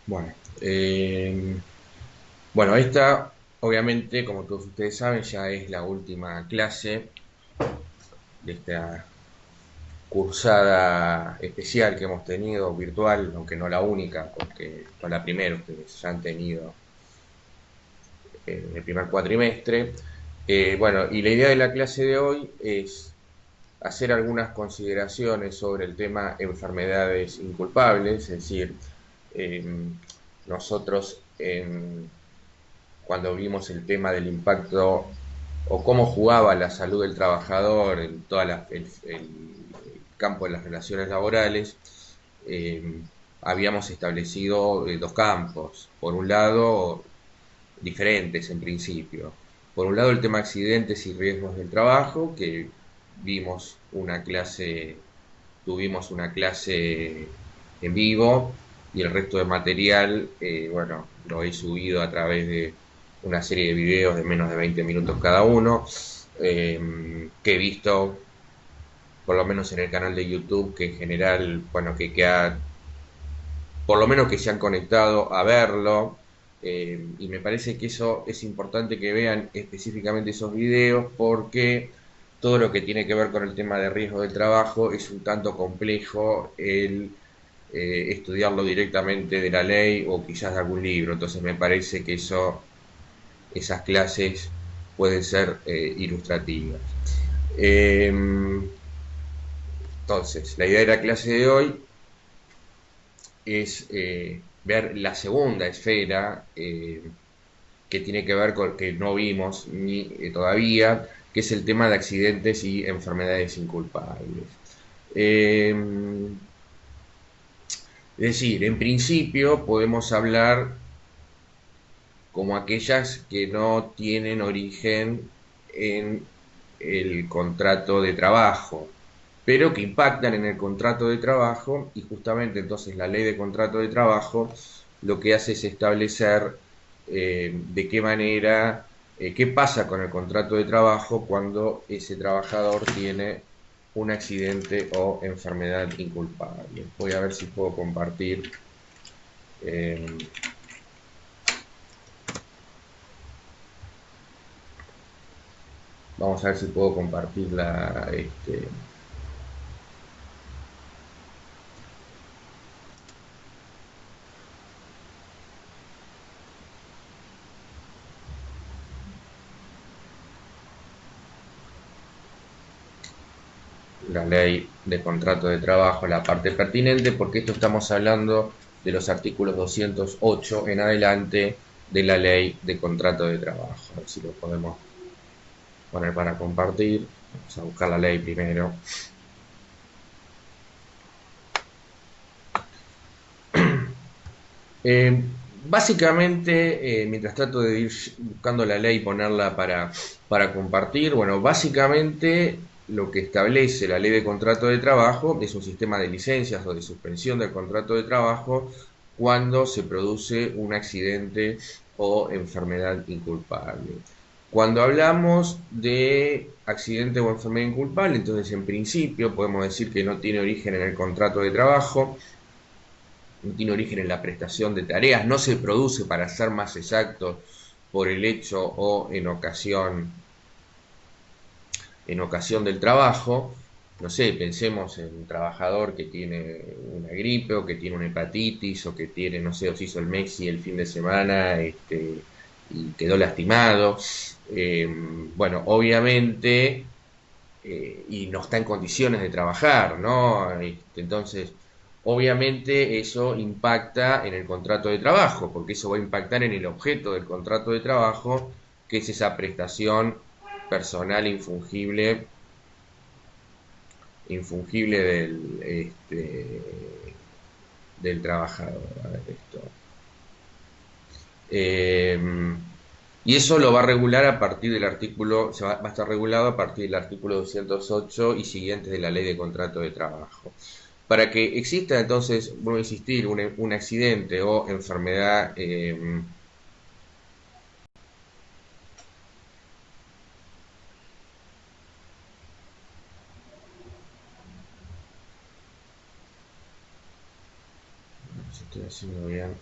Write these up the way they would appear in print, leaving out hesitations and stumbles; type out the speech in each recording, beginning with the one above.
Bueno, bueno, esta obviamente, como todos ustedes saben, ya es la última clase de esta cursada especial que hemos tenido, virtual, aunque no la única, porque no la primera, ustedes ya han tenido en el primer cuatrimestre. Bueno, y la idea de la clase de hoy es hacer algunas consideraciones sobre el tema enfermedades inculpables, es decir, eh, nosotros cuando vimos el tema del impacto o cómo jugaba la salud del trabajador en todo el campo de las relaciones laborales, eh, habíamos establecido dos campos. Por un lado, diferentes en principio. Por un lado, el tema accidentes y riesgos del trabajo, que vimos una clase, tuvimos una clase en vivo y el resto de material, bueno, lo he subido a través de una serie de videos de menos de 20 minutos cada uno, que he visto, por lo menos en el canal de YouTube, que en general, bueno, por lo menos que se han conectado a verlo, y me parece que eso es importante que vean específicamente esos videos porque todo lo que tiene que ver con el tema de riesgo del trabajo es un tanto complejo el estudiarlo directamente de la ley o quizás de algún libro. Entonces me parece que esas clases pueden ser ilustrativas. Eh, entonces, la idea de la clase de hoy es ver la segunda esfera que tiene que ver con que no vimos ni todavía, que es el tema de accidentes y enfermedades inculpables. Eh, es decir, en principio podemos hablar como aquellas que no tienen origen en el contrato de trabajo, pero que impactan en el contrato de trabajo y justamente entonces la ley de contrato de trabajo lo que hace es establecer de qué manera, qué pasa con el contrato de trabajo cuando ese trabajador tiene un accidente o enfermedad inculpable. Voy a ver si puedo compartir. eh, Vamos a ver si puedo compartir la ley de contrato de trabajo, la parte pertinente, porque esto estamos hablando de los artículos 208 en adelante de la ley de contrato de trabajo. A ver si lo podemos poner para compartir. Vamos a buscar la ley primero. Eh, Básicamente, mientras trato de ir buscando la ley y ponerla para compartir, bueno, básicamente lo que establece la ley de contrato de trabajo es un sistema de licencias o de suspensión del contrato de trabajo cuando se produce un accidente o enfermedad inculpable. Cuando hablamos de accidente o enfermedad inculpable, entonces en principio podemos decir que no tiene origen en el contrato de trabajo, no tiene origen en la prestación de tareas, no se produce, para ser más exactos, por el hecho o en ocasión del trabajo. No sé, pensemos en un trabajador que tiene una gripe o que tiene una hepatitis o que tiene, no sé, o se hizo el Messi el fin de semana y quedó lastimado. Bueno, obviamente, y no está en condiciones de trabajar, ¿no? Entonces, obviamente eso impacta en el contrato de trabajo, porque eso va a impactar en el objeto del contrato de trabajo, que es esa prestación personal infungible del trabajador. A ver esto. Eh, y eso lo va a regular a partir del artículo, va a estar regulado a partir del artículo 208 y siguientes de la ley de contrato de trabajo. Para que exista entonces, vuelvo a insistir, un accidente o enfermedad, si estoy haciendo bien.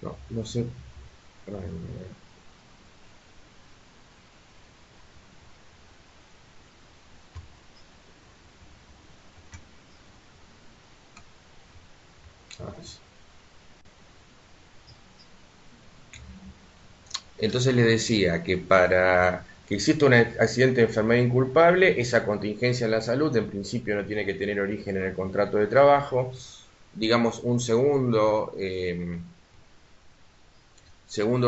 No, no sé. Entonces le decía que para que exista un accidente de enfermedad inculpable, esa contingencia en la salud en principio no tiene que tener origen en el contrato de trabajo. Digamos, un segundo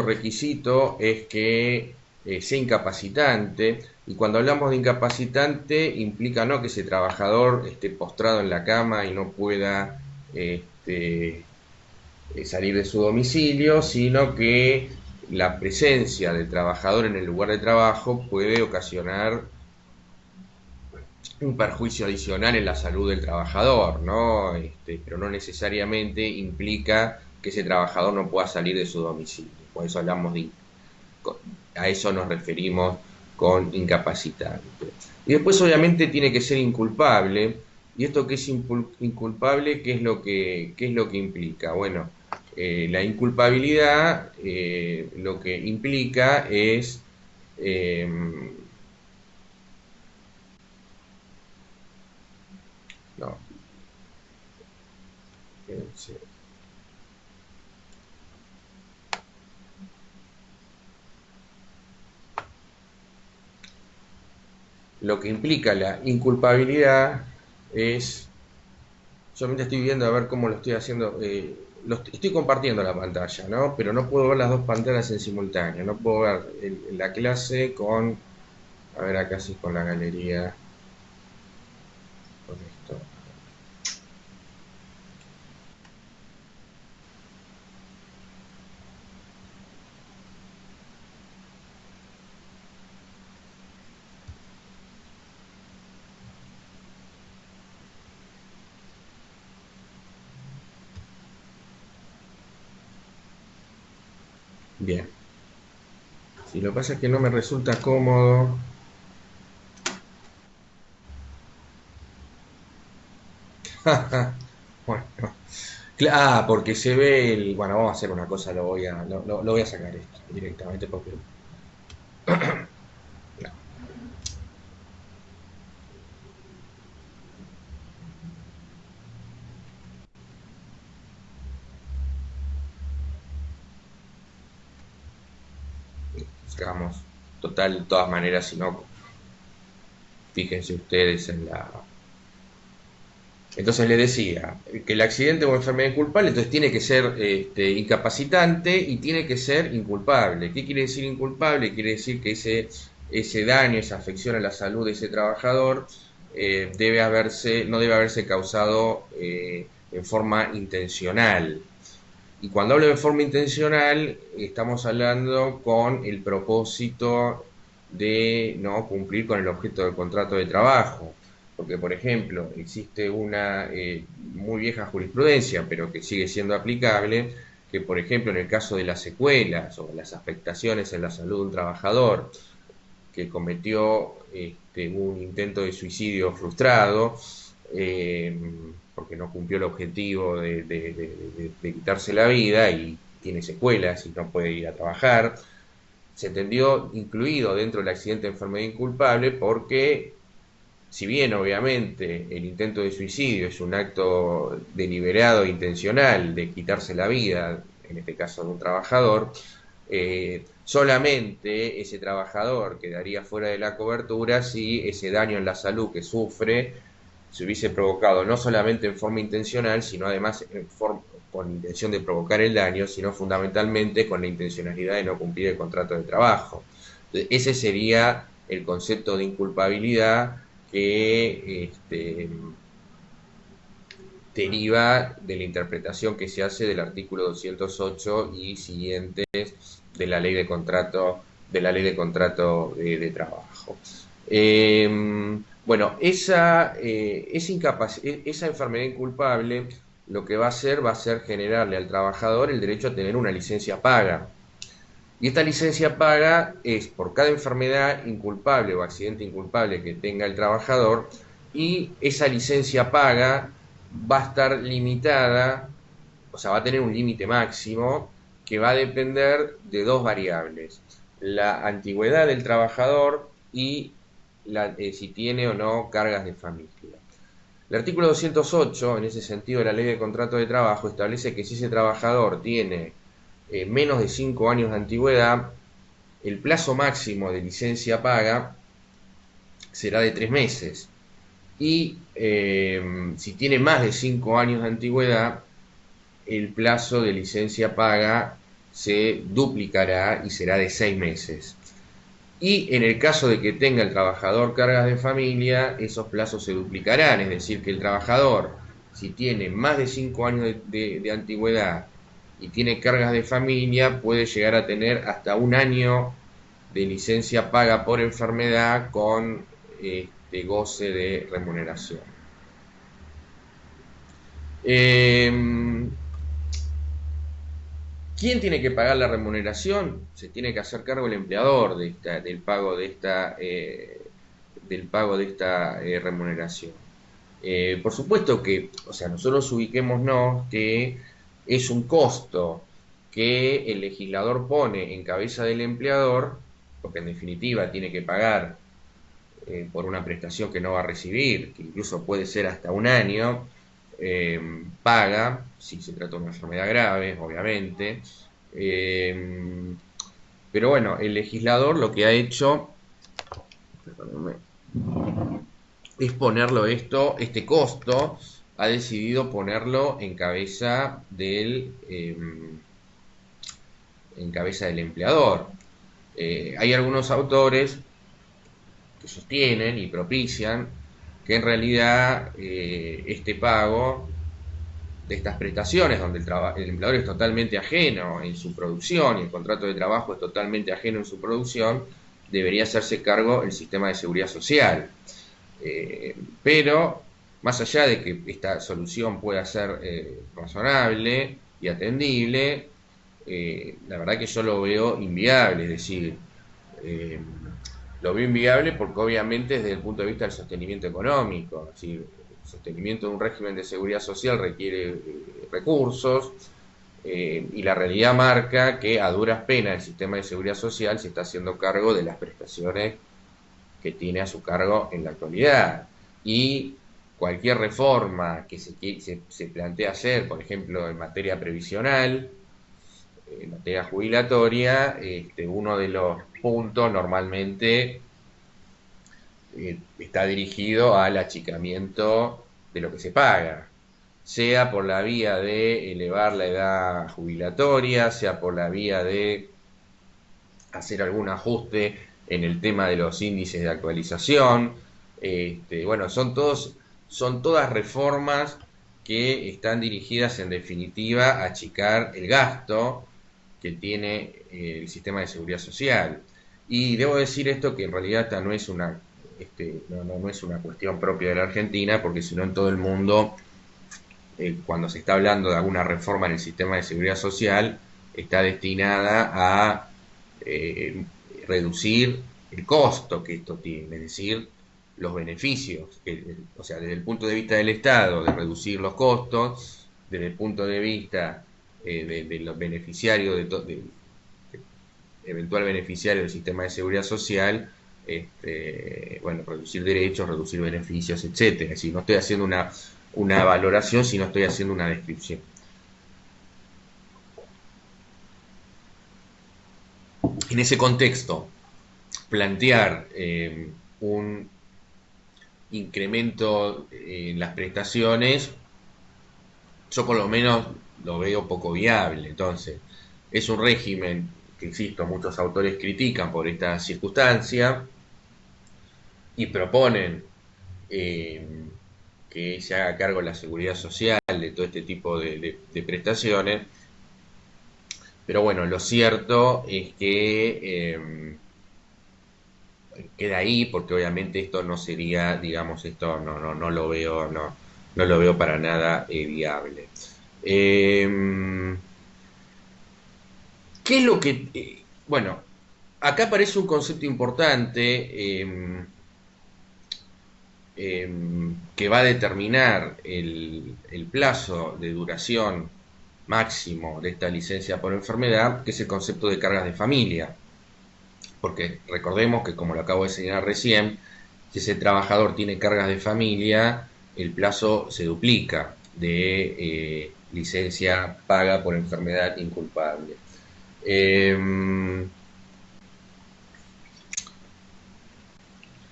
requisito es que sea incapacitante, y cuando hablamos de incapacitante implica no que ese trabajador esté postrado en la cama y no pueda este, salir de su domicilio, sino que la presencia del trabajador en el lugar de trabajo puede ocasionar un perjuicio adicional en la salud del trabajador, ¿no? Pero no necesariamente implica que ese trabajador no pueda salir de su domicilio. Por eso hablamos a eso nos referimos con incapacitante. Y después obviamente tiene que ser inculpable. ¿Y esto que es inculpable, qué es lo que implica? Bueno, la inculpabilidad lo que implica es eh, no, sí. Lo que implica la inculpabilidad es, solamente estoy viendo a ver cómo lo estoy haciendo, estoy compartiendo la pantalla, ¿no? Pero no puedo ver las dos pantallas en simultáneo, no puedo ver la clase con, a ver acá sí con la galería, con esto. Bien, si lo que pasa es que no me resulta cómodo. Bueno, porque se ve el. Bueno, vamos a hacer una cosa, lo voy a sacar esto directamente porque. No, digamos, total, de todas maneras, si no, fíjense ustedes en la. Entonces le decía que el accidente o enfermedad inculpable, entonces tiene que ser incapacitante y tiene que ser inculpable. ¿Qué quiere decir inculpable? Quiere decir que ese daño, esa afección a la salud de ese trabajador no debe haberse causado en forma intencional. Y cuando hablo de forma intencional, estamos hablando con el propósito de no cumplir con el objeto del contrato de trabajo. Porque, por ejemplo, existe una muy vieja jurisprudencia, pero que sigue siendo aplicable, que, por ejemplo, en el caso de las secuelas o las afectaciones en la salud de un trabajador que cometió un intento de suicidio frustrado, eh, porque no cumplió el objetivo de quitarse la vida y tiene secuelas y no puede ir a trabajar, se entendió incluido dentro del accidente de enfermedad inculpable porque, si bien obviamente el intento de suicidio es un acto deliberado e intencional de quitarse la vida, en este caso de un trabajador, solamente ese trabajador quedaría fuera de la cobertura si ese daño en la salud que sufre se hubiese provocado no solamente en forma intencional, sino además con intención de provocar el daño, sino fundamentalmente con la intencionalidad de no cumplir el contrato de trabajo. Entonces, ese sería el concepto de inculpabilidad que deriva de la interpretación que se hace del artículo 208 y siguientes de la ley de contrato de trabajo. Bueno, esa enfermedad inculpable lo que va a hacer generarle al trabajador el derecho a tener una licencia paga. Y esta licencia paga es por cada enfermedad inculpable o accidente inculpable que tenga el trabajador, y esa licencia paga va a estar limitada, o sea, va a tener un límite máximo que va a depender de dos variables: la antigüedad del trabajador y si tiene o no cargas de familia. El artículo 208, en ese sentido, de la Ley de Contrato de Trabajo, establece que si ese trabajador tiene menos de 5 años de antigüedad, el plazo máximo de licencia paga será de 3 meses. Y si tiene más de 5 años de antigüedad, el plazo de licencia paga se duplicará y será de 6 meses. Y en el caso de que tenga el trabajador cargas de familia, esos plazos se duplicarán, es decir, que el trabajador, si tiene más de 5 años de antigüedad y tiene cargas de familia, puede llegar a tener hasta un año de licencia paga por enfermedad con goce de remuneración. ¿Quién tiene que pagar la remuneración? Se tiene que hacer cargo el empleador del pago de esta remuneración. Por supuesto que, o sea, nosotros ubiquémonos que es un costo que el legislador pone en cabeza del empleador, porque en definitiva tiene que pagar por una prestación que no va a recibir, que incluso puede ser hasta un año. Paga, si se trata de una enfermedad grave, obviamente. Pero bueno, el legislador lo que ha hecho, perdónenme, es ponerlo este costo, ha decidido ponerlo en cabeza del empleador. Hay algunos autores que sostienen y propician que en realidad este pago de estas prestaciones, donde el empleador es totalmente ajeno en su producción y el contrato de trabajo es totalmente ajeno en su producción, debería hacerse cargo el sistema de seguridad social. Pero más allá de que esta solución pueda ser razonable y atendible, la verdad que yo lo veo inviable. Es decir, lo veo inviable porque obviamente desde el punto de vista del sostenimiento económico, es decir, el sostenimiento de un régimen de seguridad social requiere recursos, y la realidad marca que a duras penas el sistema de seguridad social se está haciendo cargo de las prestaciones que tiene a su cargo en la actualidad. Y cualquier reforma que se plantea hacer, por ejemplo, en materia previsional, en materia jubilatoria, uno de los puntos normalmente está dirigido al achicamiento de lo que se paga, sea por la vía de elevar la edad jubilatoria, sea por la vía de hacer algún ajuste en el tema de los índices de actualización. Bueno, son todas reformas que están dirigidas en definitiva a achicar el gasto que tiene el sistema de seguridad social. Y debo decir esto, que en realidad esta no es no es una cuestión propia de la Argentina, porque si no en todo el mundo, cuando se está hablando de alguna reforma en el sistema de seguridad social, está destinada a reducir el costo que esto tiene, es decir, los beneficios, o sea, desde el punto de vista del Estado, de reducir los costos, desde el punto de vista de los beneficiarios, de eventual beneficiario del sistema de seguridad social, bueno, reducir derechos, reducir beneficios, etcétera. Es decir, no estoy haciendo una valoración, sino estoy haciendo una descripción. En ese contexto, plantear un incremento en las prestaciones, yo por lo menos lo veo poco viable. Entonces, es un régimen que, insisto, muchos autores critican por esta circunstancia y proponen que se haga cargo la seguridad social de todo este tipo de prestaciones. Pero bueno, lo cierto es que queda ahí, porque obviamente esto no sería, digamos, esto no lo veo, no lo veo para nada viable. ¿Qué es lo que Bueno, acá aparece un concepto importante que va a determinar el plazo de duración máximo de esta licencia por enfermedad, que es el concepto de cargas de familia. Porque recordemos que, como lo acabo de señalar recién, si ese trabajador tiene cargas de familia, el plazo se duplica de licencia paga por enfermedad inculpable.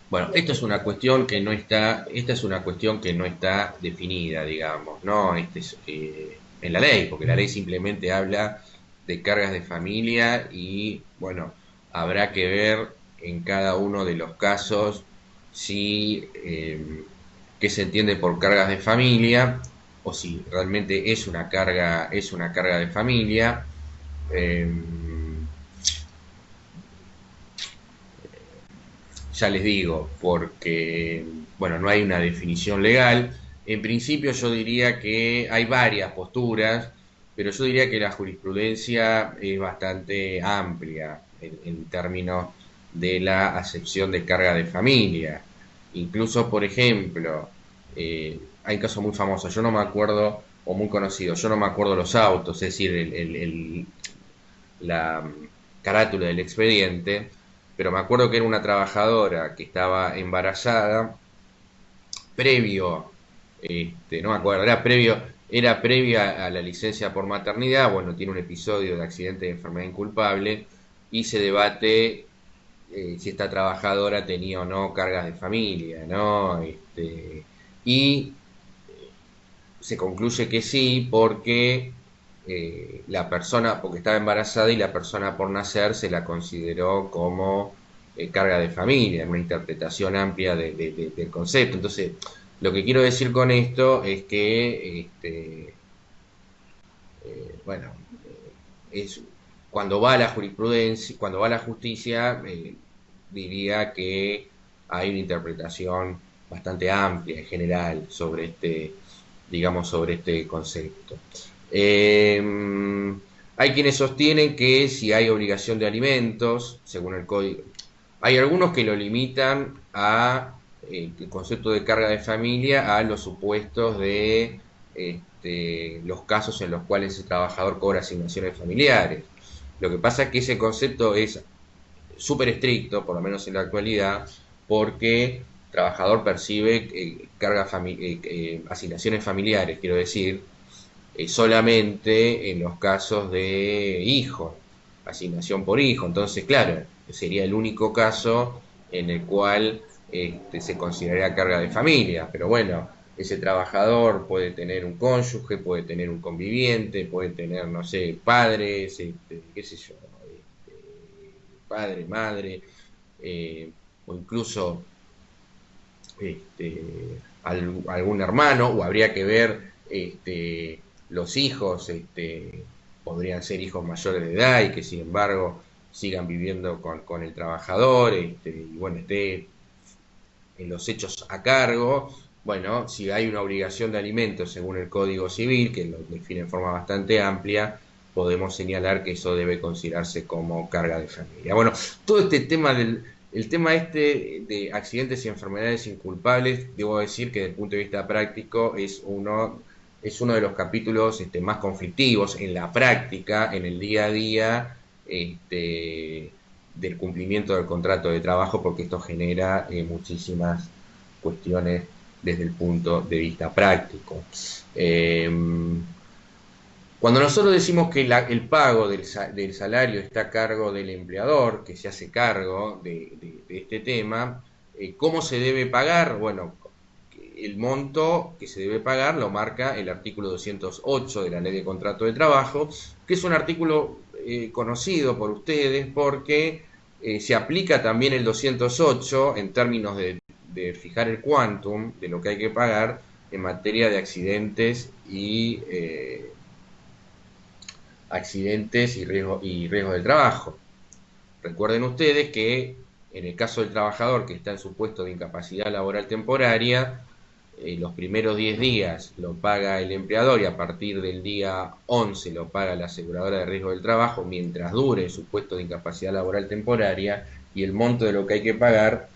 Bueno, esto es una cuestión que no está, esta es una cuestión que no está definida, digamos, ¿no? En la ley, porque la ley simplemente habla de cargas de familia y, bueno, habrá que ver en cada uno de los casos si qué se entiende por cargas de familia o si realmente es una carga de familia. Eh, Ya les digo, porque, bueno, no hay una definición legal. En principio yo diría que hay varias posturas, pero yo diría que la jurisprudencia es bastante amplia en términos de la acepción de carga de familia. Incluso, por ejemplo, hay casos muy famosos, yo no me acuerdo, o muy conocidos, yo no me acuerdo los autos, es decir, la carátula del expediente, pero me acuerdo que era una trabajadora que estaba embarazada previo, no me acuerdo, era previa a la licencia por maternidad. Bueno, tiene un episodio de accidente de enfermedad inculpable y se debate si esta trabajadora tenía o no cargas de familia, ¿no? Y se concluye que sí, porque la persona, porque estaba embarazada y la persona por nacer se la consideró como carga de familia, en una interpretación amplia del concepto. Entonces, lo que quiero decir con esto es que, bueno, es, cuando va a la jurisprudencia, cuando va a la justicia, diría que hay una interpretación bastante amplia en general sobre digamos, sobre este concepto. Hay quienes sostienen que si hay obligación de alimentos, según el código, hay algunos que lo limitan a el concepto de carga de familia a los supuestos de los casos en los cuales el trabajador cobra asignaciones familiares. Lo que pasa es que ese concepto es súper estricto, por lo menos en la actualidad, porque el trabajador percibe asignaciones familiares, quiero decir, solamente en los casos de hijo, asignación por hijo. Entonces, claro, sería el único caso en el cual se consideraría carga de familia. Pero bueno, ese trabajador puede tener un cónyuge, puede tener un conviviente, puede tener, no sé, padres, qué sé yo, padre, madre, o incluso algún hermano, o habría que ver los hijos, podrían ser hijos mayores de edad y que sin embargo sigan viviendo con el trabajador, y bueno, esté en los hechos a cargo. Bueno, si hay una obligación de alimentos según el Código Civil, que lo define en forma bastante amplia, podemos señalar que eso debe considerarse como carga de familia. Bueno, todo este tema el tema de accidentes y enfermedades inculpables, debo decir que desde el punto de vista práctico es uno de los capítulos más conflictivos en la práctica, en el día a día, del cumplimiento del contrato de trabajo, porque esto genera muchísimas cuestiones desde el punto de vista práctico. Eh, Cuando nosotros decimos que el pago del salario está a cargo del empleador, que se hace cargo de este tema, ¿cómo se debe pagar? Bueno, el monto que se debe pagar lo marca el artículo 208 de la Ley de Contrato de Trabajo, que es un artículo conocido por ustedes porque se aplica también el 208 en términos de fijar el quantum de lo que hay que pagar en materia de accidentes y riesgo del trabajo. Recuerden ustedes que en el caso del trabajador que está en su puesto de incapacidad laboral temporaria, los primeros 10 días lo paga el empleador y a partir del día 11 lo paga la aseguradora de riesgo del trabajo mientras dure su puesto de incapacidad laboral temporaria, y el monto de lo que hay que pagar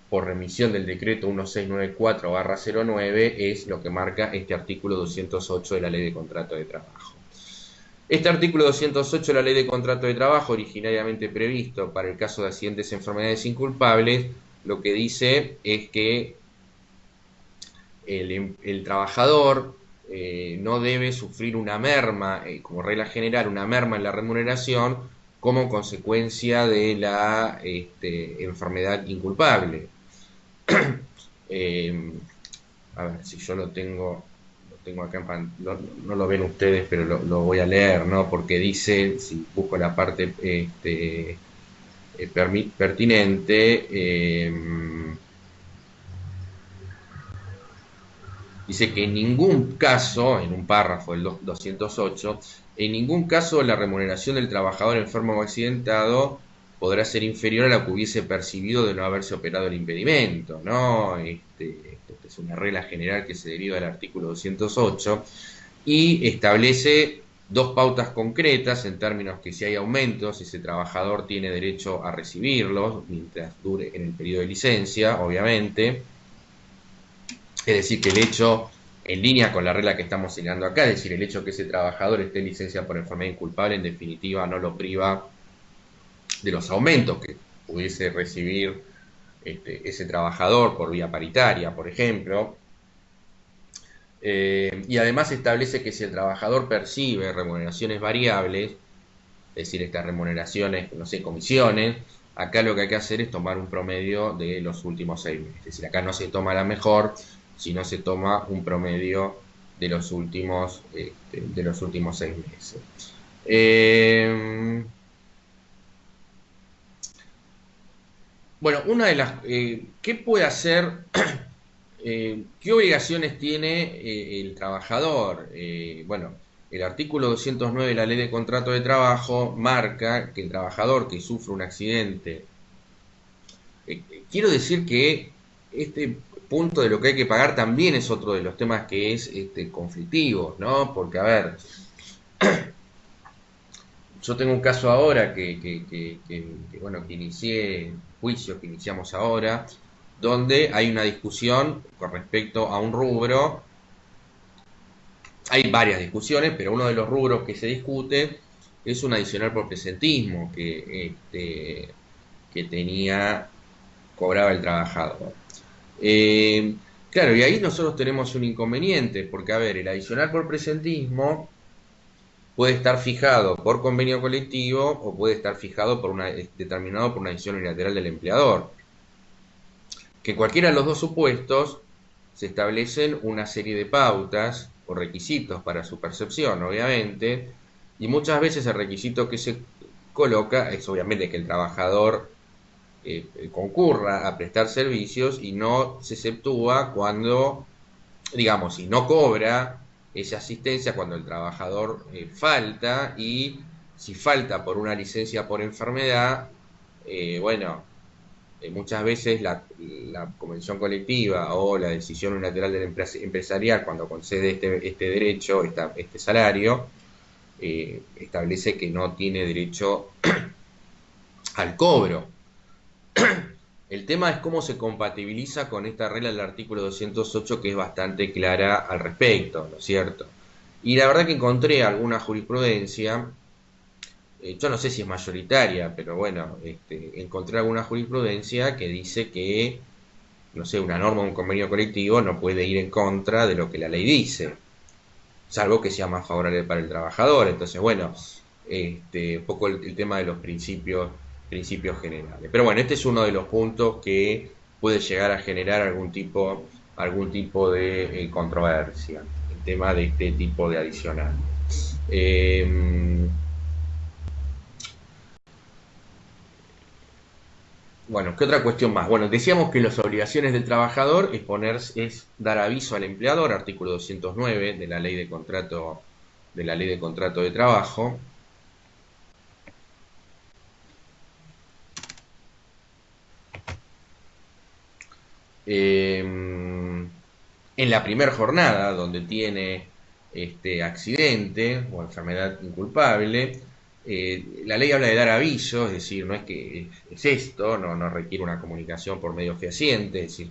por remisión del decreto 1694/09 es lo que marca este artículo 208 de la Ley de Contrato de Trabajo. Este artículo 208 de la Ley de Contrato de Trabajo, originariamente previsto para el caso de accidentes e enfermedades inculpables, lo que dice es que el trabajador no debe sufrir una merma, como regla general, una merma en la remuneración como consecuencia de la enfermedad inculpable. A ver, si yo lo tengo acá no lo ven ustedes, pero lo voy a leer, ¿no? Porque dice, si busco la parte pertinente, dice que en ningún caso, en un párrafo del 208, en ningún caso la remuneración del trabajador enfermo o accidentado podrá ser inferior a la que hubiese percibido de no haberse operado el impedimento, ¿no? Esta es una regla general que se deriva del artículo 208 y establece dos pautas concretas en términos que si hay aumentos, ese trabajador tiene derecho a recibirlos mientras dure en el periodo de licencia, obviamente. Es decir, que el hecho, en línea con la regla que estamos señalando acá, es decir, el hecho que ese trabajador esté en licencia por enfermedad inculpable, en definitiva, no lo priva de los aumentos que pudiese recibir ese trabajador por vía paritaria, por ejemplo. Y además establece que si el trabajador percibe remuneraciones variables, es decir, estas remuneraciones, no sé, comisiones, acá lo que hay que hacer es tomar un promedio de los últimos 6 meses. Es decir, acá no se toma la mejor, sino se toma un promedio de los últimos 6 meses. Bueno, una de las... ¿qué puede hacer? ¿Qué obligaciones tiene el trabajador? Bueno, el artículo 209 de la Ley de Contrato de Trabajo marca que el trabajador que sufre un accidente... quiero decir que este punto de lo que hay que pagar también es otro de los temas que es conflictivo, ¿no? Porque, a ver, yo tengo un caso ahora bueno, que inicié, juicio que iniciamos ahora, donde hay una discusión con respecto a un rubro. Hay varias discusiones, pero uno de los rubros que se discute es un adicional por presentismo que cobraba el trabajador. Claro, y ahí nosotros tenemos un inconveniente, porque, a ver, el adicional por presentismo puede estar fijado por convenio colectivo o puede estar fijado determinado por una decisión unilateral del empleador. Que en cualquiera de los dos supuestos se establecen una serie de pautas o requisitos para su percepción, obviamente, y muchas veces el requisito que se coloca es obviamente que el trabajador concurra a prestar servicios y no se exceptúa cuando, digamos, si no cobra esa asistencia cuando el trabajador falta, y si falta por una licencia por enfermedad, bueno, muchas veces la convención colectiva o la decisión unilateral del empresarial, cuando concede este derecho, este salario, establece que no tiene derecho al cobro. El tema es cómo se compatibiliza con esta regla del artículo 208, que es bastante clara al respecto, ¿no es cierto? Y la verdad que encontré alguna jurisprudencia, yo no sé si es mayoritaria, pero bueno, encontré alguna jurisprudencia que dice que, no sé, una norma o un convenio colectivo no puede ir en contra de lo que la ley dice, salvo que sea más favorable para el trabajador. Entonces, bueno, un poco el tema de los principios generales. Pero bueno, este es uno de los puntos que puede llegar a generar algún tipo de controversia, el tema de este tipo de adicional. Bueno, ¿qué otra cuestión más? Bueno, decíamos que las obligaciones del trabajador es dar aviso al empleador, artículo 209 de la Ley de Contrato de Trabajo. en la primera jornada, donde tiene este accidente o enfermedad inculpable, la ley habla de dar aviso, es decir, no es que es esto, no requiere una comunicación por medio fehaciente, es decir,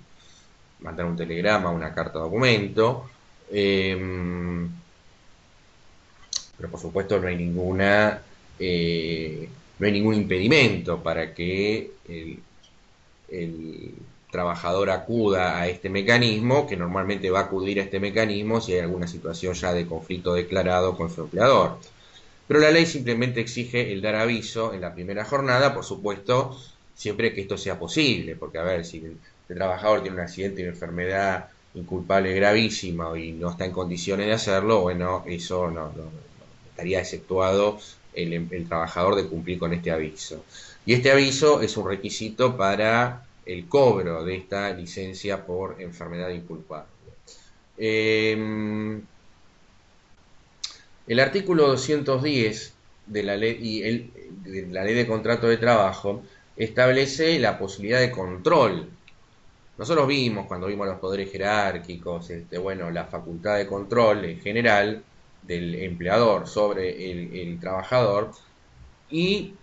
mandar un telegrama, una carta documento, pero por supuesto no hay ningún impedimento para que el trabajador acuda a este mecanismo, que normalmente va a acudir a este mecanismo si hay alguna situación ya de conflicto declarado con su empleador. Pero la ley simplemente exige el dar aviso en la primera jornada, por supuesto, siempre que esto sea posible, porque a ver, si el trabajador tiene un accidente y una enfermedad inculpable gravísima y no está en condiciones de hacerlo, bueno, eso no estaría exceptuado el trabajador de cumplir con este aviso. Y este aviso es un requisito para el cobro de esta licencia por enfermedad inculpable. El artículo 210 de la ley de contrato de trabajo establece la posibilidad de control. Nosotros vimos, cuando vimos los poderes jerárquicos, bueno, la facultad de control en general del empleador sobre el trabajador, y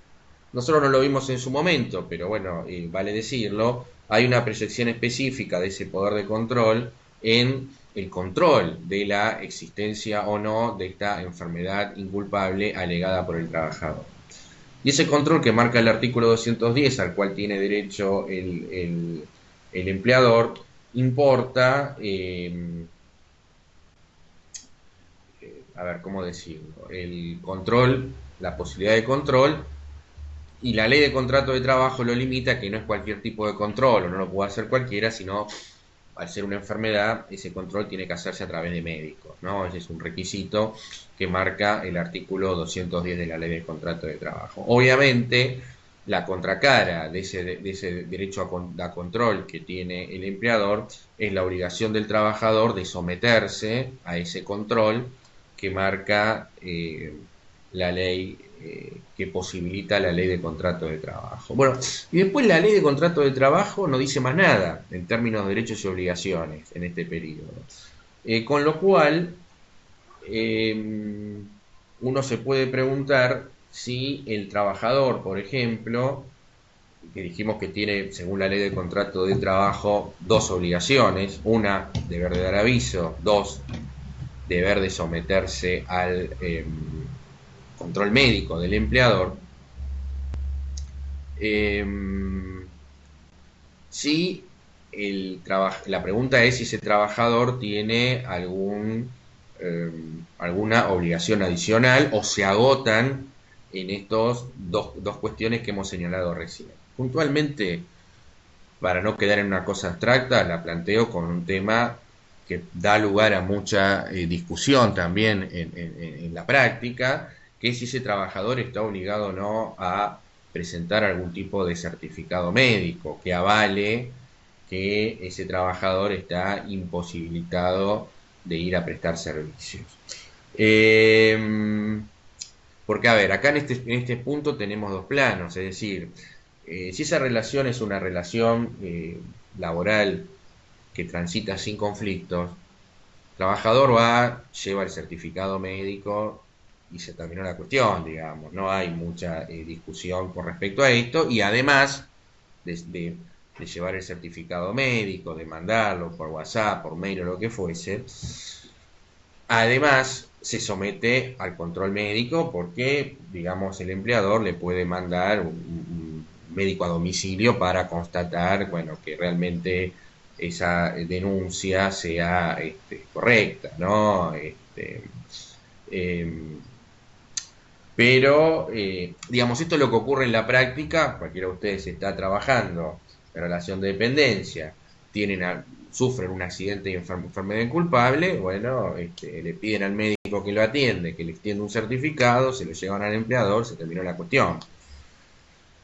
nosotros no lo vimos en su momento, pero bueno, vale decirlo, hay una proyección específica de ese poder de control en el control de la existencia o no de esta enfermedad inculpable alegada por el trabajador. Y ese control que marca el artículo 210, al cual tiene derecho el empleador, importa, a ver, ¿cómo decirlo? El control, la posibilidad de control, y la ley de contrato de trabajo lo limita, que no es cualquier tipo de control, o no lo puede hacer cualquiera, sino al ser una enfermedad, ese control tiene que hacerse a través de médicos, ¿no? Ese es un requisito que marca el artículo 210 de la ley de contrato de trabajo. Obviamente, la contracara de ese derecho a control que tiene el empleador es la obligación del trabajador de someterse a ese control que marca la ley que posibilita la ley de contrato de trabajo. Bueno, y después la ley de contrato de trabajo no dice más nada en términos de derechos y obligaciones en este periodo. Con lo cual, uno se puede preguntar si el trabajador, por ejemplo, que dijimos que tiene, según la ley de contrato de trabajo, dos obligaciones: una, deber de dar aviso; dos, deber de someterse al control médico del empleador. Si la pregunta es si ese trabajador tiene alguna obligación adicional o se agotan en estos dos cuestiones que hemos señalado recién. Puntualmente, para no quedar en una cosa abstracta, la planteo con un tema que da lugar a mucha discusión también en la práctica, que es si ese trabajador está obligado o no a presentar algún tipo de certificado médico que avale que ese trabajador está imposibilitado de ir a prestar servicios. Porque, a ver, acá en este punto tenemos dos planos, es decir, si esa relación es una relación laboral que transita sin conflictos, el trabajador va, lleva el certificado médico y se terminó la cuestión, digamos. No hay mucha discusión con respecto a esto, y además de llevar el certificado médico, de mandarlo por WhatsApp, por mail o lo que fuese, además se somete al control médico, porque, digamos, el empleador le puede mandar un médico a domicilio para constatar, bueno, que realmente esa denuncia sea correcta, ¿no? Pero, digamos, esto es lo que ocurre en la práctica. Cualquiera de ustedes está trabajando en relación de dependencia, sufren un accidente y enfermedad inculpable, bueno, le piden al médico que lo atiende que le extienda un certificado, se lo llevan al empleador, se terminó la cuestión.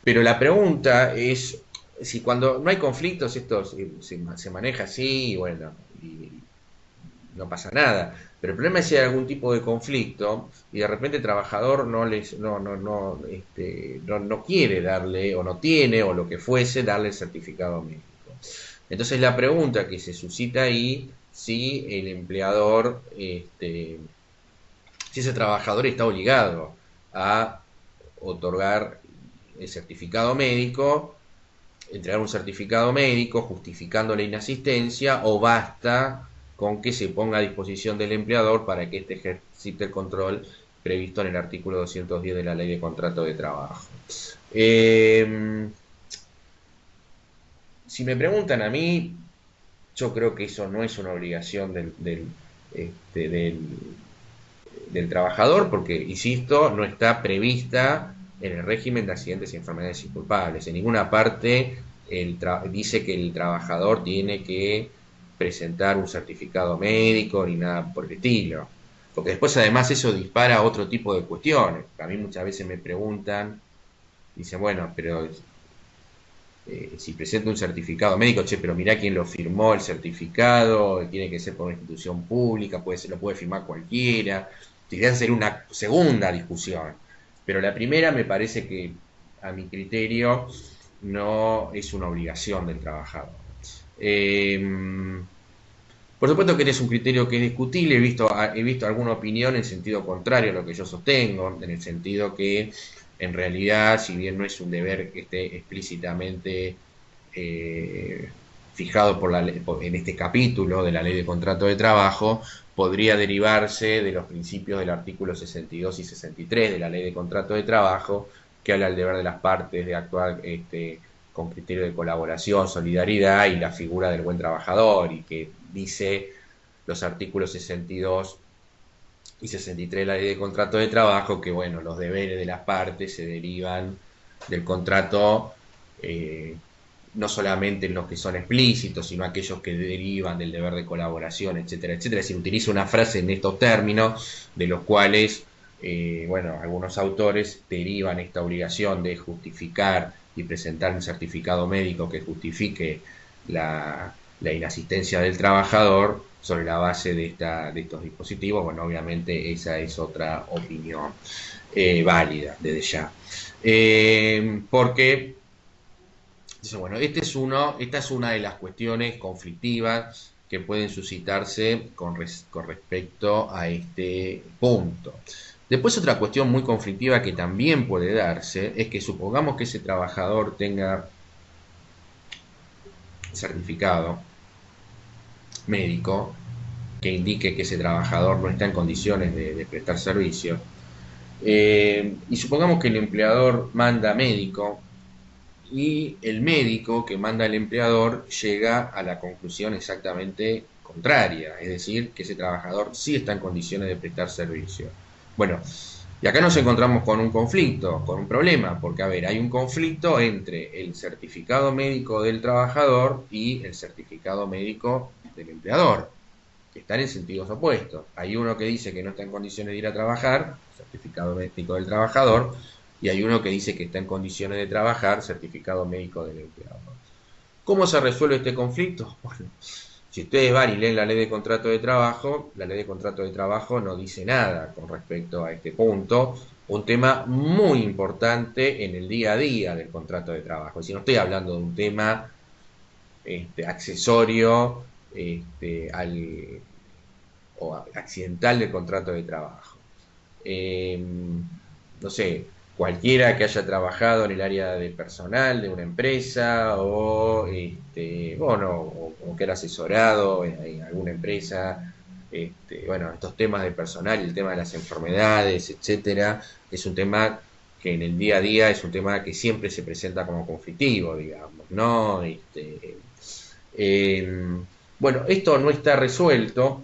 Pero la pregunta es si cuando no hay conflictos esto se maneja así, bueno, y no pasa nada. Pero el problema es si hay algún tipo de conflicto y de repente el trabajador no quiere darle, o no tiene, o lo que fuese, darle el certificado médico. Entonces la pregunta que se suscita ahí si el empleador, si ese trabajador está obligado a otorgar el certificado médico, entregar un certificado médico justificando la inasistencia, o basta con que se ponga a disposición del empleador para que éste ejercite el control previsto en el artículo 210 de la Ley de Contrato de Trabajo. Si me preguntan a mí, yo creo que eso no es una obligación del trabajador, porque, insisto, no está prevista en el régimen de accidentes y enfermedades inculpables. En ninguna parte dice que el trabajador tiene que presentar un certificado médico ni nada por el estilo. Porque después además eso dispara otro tipo de cuestiones. A mí muchas veces me preguntan, dicen, bueno, pero si presenta un certificado médico, che, pero mirá quién lo firmó el certificado, tiene que ser por una institución pública, lo puede firmar cualquiera. Tendría que ser una segunda discusión. Pero la primera me parece que, a mi criterio, no es una obligación del trabajador. Por supuesto que este es un criterio que es discutible, he visto alguna opinión en sentido contrario a lo que yo sostengo, en el sentido que en realidad, si bien no es un deber que esté explícitamente fijado en este capítulo de la Ley de Contrato de Trabajo, podría derivarse de los principios del artículo 62 y 63 de la Ley de Contrato de Trabajo, que habla del deber de las partes de actuar con criterio de colaboración, solidaridad y la figura del buen trabajador, y que dice los artículos 62 y 63 de la Ley de Contrato de Trabajo que, bueno, los deberes de las partes se derivan del contrato, no solamente en los que son explícitos, sino aquellos que derivan del deber de colaboración, etcétera, etcétera. Es decir, utiliza una frase en estos términos, de los cuales, bueno, algunos autores derivan esta obligación de justificar y presentar un certificado médico que justifique la inasistencia del trabajador sobre la base de estos dispositivos. Bueno, obviamente esa es otra opinión válida desde ya. Porque, bueno, esta es una de las cuestiones conflictivas que pueden suscitarse con respecto a este punto. Después, otra cuestión muy conflictiva que también puede darse es que, supongamos que ese trabajador tenga certificado médico que indique que ese trabajador no está en condiciones de prestar servicio, y supongamos que el empleador manda médico y el médico que manda al empleador llega a la conclusión exactamente contraria, es decir, que ese trabajador sí está en condiciones de prestar servicio. Bueno, y acá nos encontramos con un conflicto, con un problema, porque, a ver, hay un conflicto entre el certificado médico del trabajador y el certificado médico del empleador, que están en sentidos opuestos. Hay uno que dice que no está en condiciones de ir a trabajar, certificado médico del trabajador, y hay uno que dice que está en condiciones de trabajar, certificado médico del empleador. ¿Cómo se resuelve este conflicto? Bueno, si ustedes van y leen la Ley de Contrato de Trabajo, la Ley de Contrato de Trabajo no dice nada con respecto a este punto, un tema muy importante en el día a día del contrato de trabajo. Si no estoy hablando de un tema accesorio o accidental del contrato de trabajo. No sé, cualquiera que haya trabajado en el área de personal de una empresa, o que era asesorado en alguna empresa, bueno, estos temas de personal y el tema de las enfermedades, etcétera, es un tema que en el día a día es un tema que siempre se presenta como conflictivo, digamos, ¿no? Bueno, esto no está resuelto,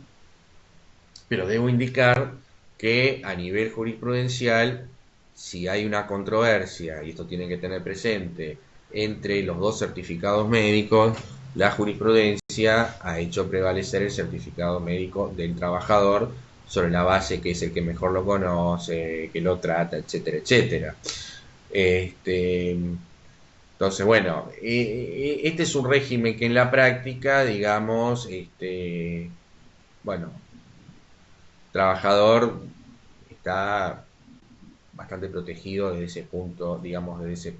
pero debo indicar que a nivel jurisprudencial, si hay una controversia, y esto tienen que tener presente, entre los dos certificados médicos, la jurisprudencia ha hecho prevalecer el certificado médico del trabajador sobre la base que es el que mejor lo conoce, que lo trata, etcétera, etcétera. Entonces, bueno, este es un régimen que en la práctica, digamos, bueno, trabajador está bastante protegido desde ese punto, digamos, desde ese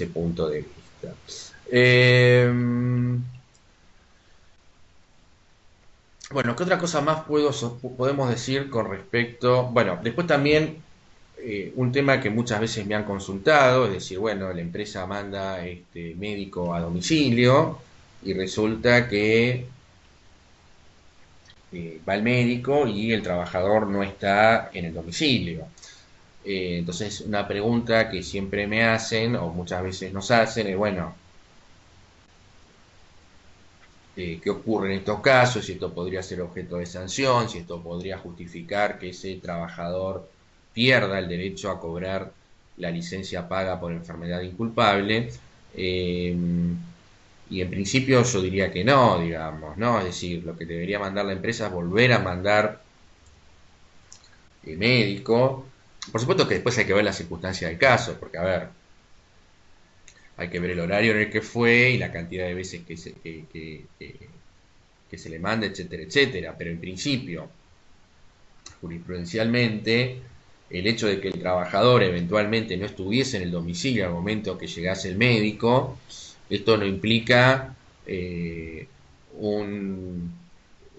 punto de vista. Bueno, ¿qué otra cosa más podemos decir con respecto? Bueno, después también un tema que muchas veces me han consultado, es decir, bueno, la empresa manda médico a domicilio y resulta que va el médico y el trabajador no está en el domicilio. Entonces, una pregunta que siempre me hacen, o muchas veces nos hacen, es, bueno, qué ocurre en estos casos, si esto podría ser objeto de sanción, si esto podría justificar que ese trabajador pierda el derecho a cobrar la licencia paga por enfermedad inculpable. Eh, y en principio yo diría que no, digamos, ¿no? Es decir, lo que debería mandar la empresa es volver a mandar médico. Por supuesto que después hay que ver las circunstancias del caso, porque a ver, hay que ver el horario en el que fue y la cantidad de veces que se le manda, etcétera, etcétera. Pero en principio, jurisprudencialmente, el hecho de que el trabajador eventualmente no estuviese en el domicilio al momento que llegase el médico, esto no implica un,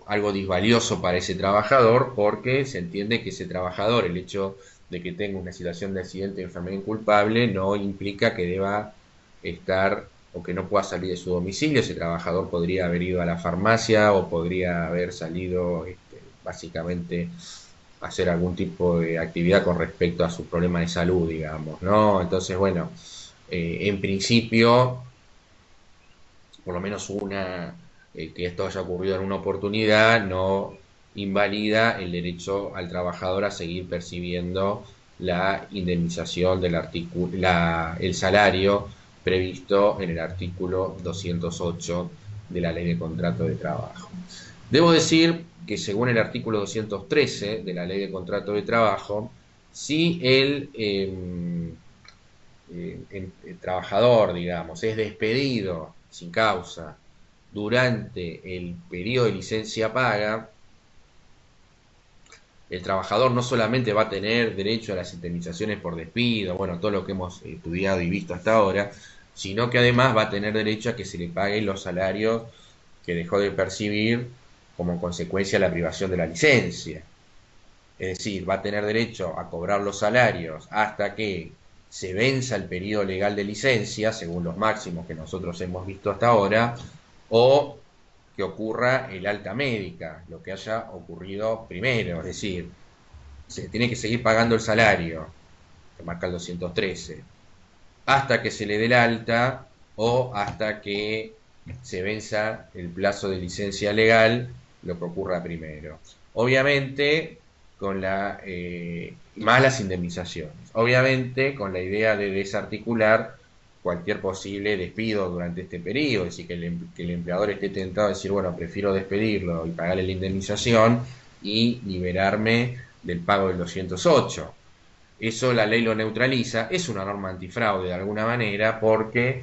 algo disvalioso para ese trabajador, porque se entiende que ese trabajador, el hecho de que tenga una situación de accidente de enfermedad inculpable, no implica que deba estar o que no pueda salir de su domicilio. Ese trabajador podría haber ido a la farmacia o podría haber salido básicamente a hacer algún tipo de actividad con respecto a su problema de salud, digamos, ¿no? Entonces, bueno, en principio, por lo menos que esto haya ocurrido en una oportunidad, no invalida el derecho al trabajador a seguir percibiendo la indemnización del artículo, el salario previsto en el artículo 208 de la Ley de Contrato de Trabajo. Debo decir que según el artículo 213 de la Ley de Contrato de Trabajo, si el trabajador, digamos, es despedido sin causa durante el periodo de licencia paga, el trabajador no solamente va a tener derecho a las indemnizaciones por despido, bueno, todo lo que hemos estudiado y visto hasta ahora, sino que además va a tener derecho a que se le paguen los salarios que dejó de percibir como consecuencia de la privación de la licencia. Es decir, va a tener derecho a cobrar los salarios hasta que se venza el periodo legal de licencia, según los máximos que nosotros hemos visto hasta ahora, o que ocurra el alta médica, lo que haya ocurrido primero. Es decir, se tiene que seguir pagando el salario, que marca el 213, hasta que se le dé el alta o hasta que se venza el plazo de licencia legal, lo que ocurra primero. Obviamente, con malas indemnizaciones. Obviamente, con la idea de desarticular cualquier posible despido durante este periodo, es decir, que el empleador esté tentado a decir, bueno, prefiero despedirlo y pagarle la indemnización y liberarme del pago del 208. Eso la ley lo neutraliza, es una norma antifraude de alguna manera porque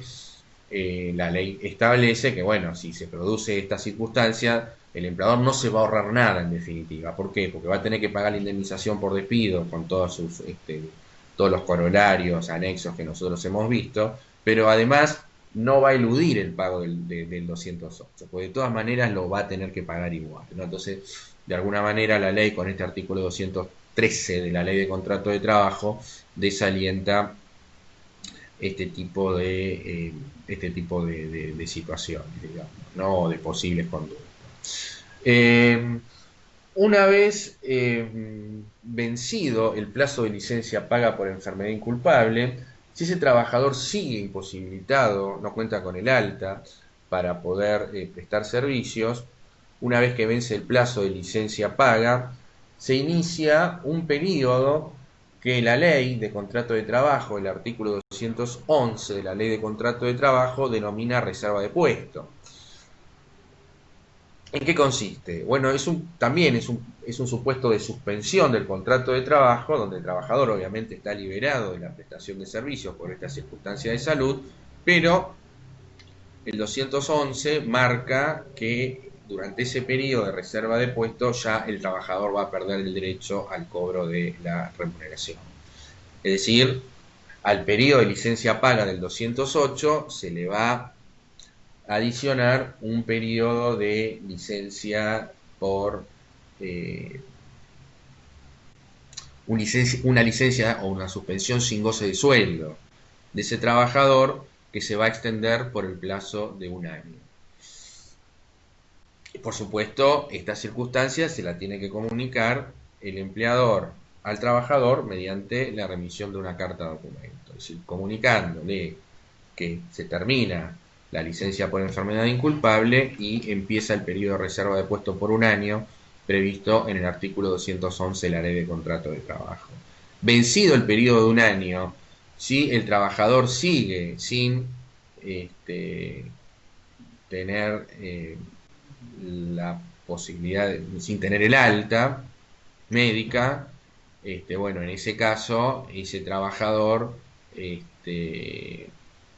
la ley establece que, bueno, si se produce esta circunstancia, el empleador no se va a ahorrar nada en definitiva. ¿Por qué? Porque va a tener que pagar la indemnización por despido con todos los corolarios, anexos que nosotros hemos visto, pero además no va a eludir el pago del 208, porque de todas maneras lo va a tener que pagar igual, ¿no? Entonces, de alguna manera la ley con este artículo 213 de la Ley de Contrato de Trabajo desalienta este tipo de situaciones, digamos, ¿no? De posibles conductas. Eh, una vez vencido el plazo de licencia paga por enfermedad inculpable, si ese trabajador sigue imposibilitado, no cuenta con el alta para poder prestar servicios, una vez que vence el plazo de licencia paga, se inicia un periodo que la ley de contrato de trabajo, el artículo 211 de la ley de contrato de trabajo, denomina reserva de puesto. ¿En qué consiste? Bueno, también es un supuesto de suspensión del contrato de trabajo, donde el trabajador obviamente está liberado de la prestación de servicios por esta circunstancia de salud, pero el 211 marca que durante ese periodo de reserva de puesto ya el trabajador va a perder el derecho al cobro de la remuneración. Es decir, al periodo de licencia paga del 208 se le va a adicionar un periodo de licencia por una licencia o una suspensión sin goce de sueldo de ese trabajador, que se va a extender por el plazo de un año. Por supuesto, esta circunstancia se la tiene que comunicar el empleador al trabajador mediante la remisión de una carta de documento, es decir, comunicándole que se termina la licencia por enfermedad inculpable y empieza el periodo de reserva de puesto por un año previsto en el artículo 211 de la Ley de Contrato de Trabajo. Vencido el periodo de un año, si el trabajador sigue sin tener la posibilidad, sin tener el alta médica, bueno, en ese caso, ese trabajador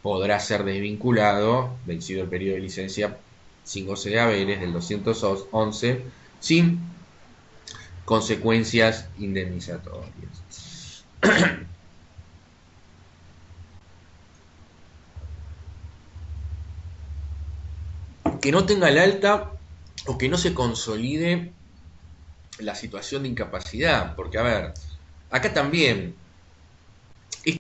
podrá ser desvinculado, vencido el periodo de licencia sin goce de haberes del 211, sin consecuencias indemnizatorias. Que no tenga el alta o que no se consolide la situación de incapacidad, porque a ver, acá también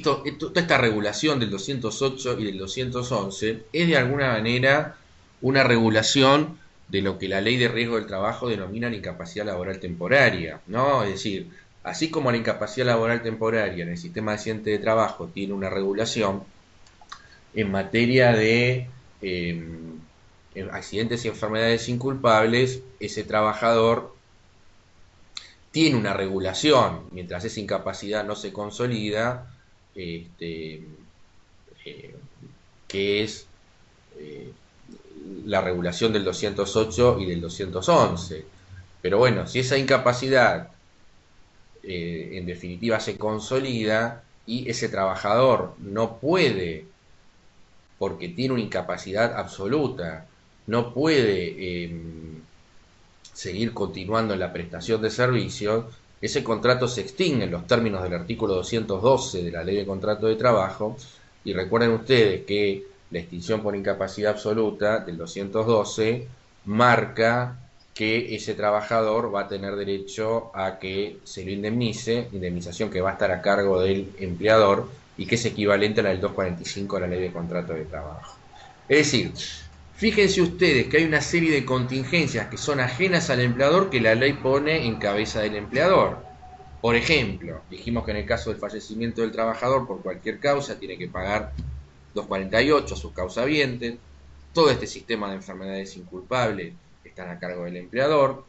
toda esta regulación del 208 y del 211 es de alguna manera una regulación de lo que la Ley de Riesgo del Trabajo denomina la incapacidad laboral temporaria, ¿no? Es decir, así como la incapacidad laboral temporaria en el sistema de accidente de trabajo tiene una regulación, en materia de accidentes y enfermedades inculpables, ese trabajador tiene una regulación, mientras esa incapacidad no se consolida, que es la regulación del 208 y del 211. Pero bueno, si esa incapacidad en definitiva se consolida y ese trabajador no puede, porque tiene una incapacidad absoluta, no puede seguir continuando en la prestación de servicios, ese contrato se extingue en los términos del artículo 212 de la Ley de Contrato de Trabajo, y recuerden ustedes que la extinción por incapacidad absoluta del 212 marca que ese trabajador va a tener derecho a que se lo indemnice, indemnización que va a estar a cargo del empleador y que es equivalente a la del 245 de la Ley de Contrato de Trabajo. Es decir, fíjense ustedes que hay una serie de contingencias que son ajenas al empleador que la ley pone en cabeza del empleador. Por ejemplo, dijimos que en el caso del fallecimiento del trabajador por cualquier causa tiene que pagar 248 a sus causavientes. Todo este sistema de enfermedades inculpables están a cargo del empleador,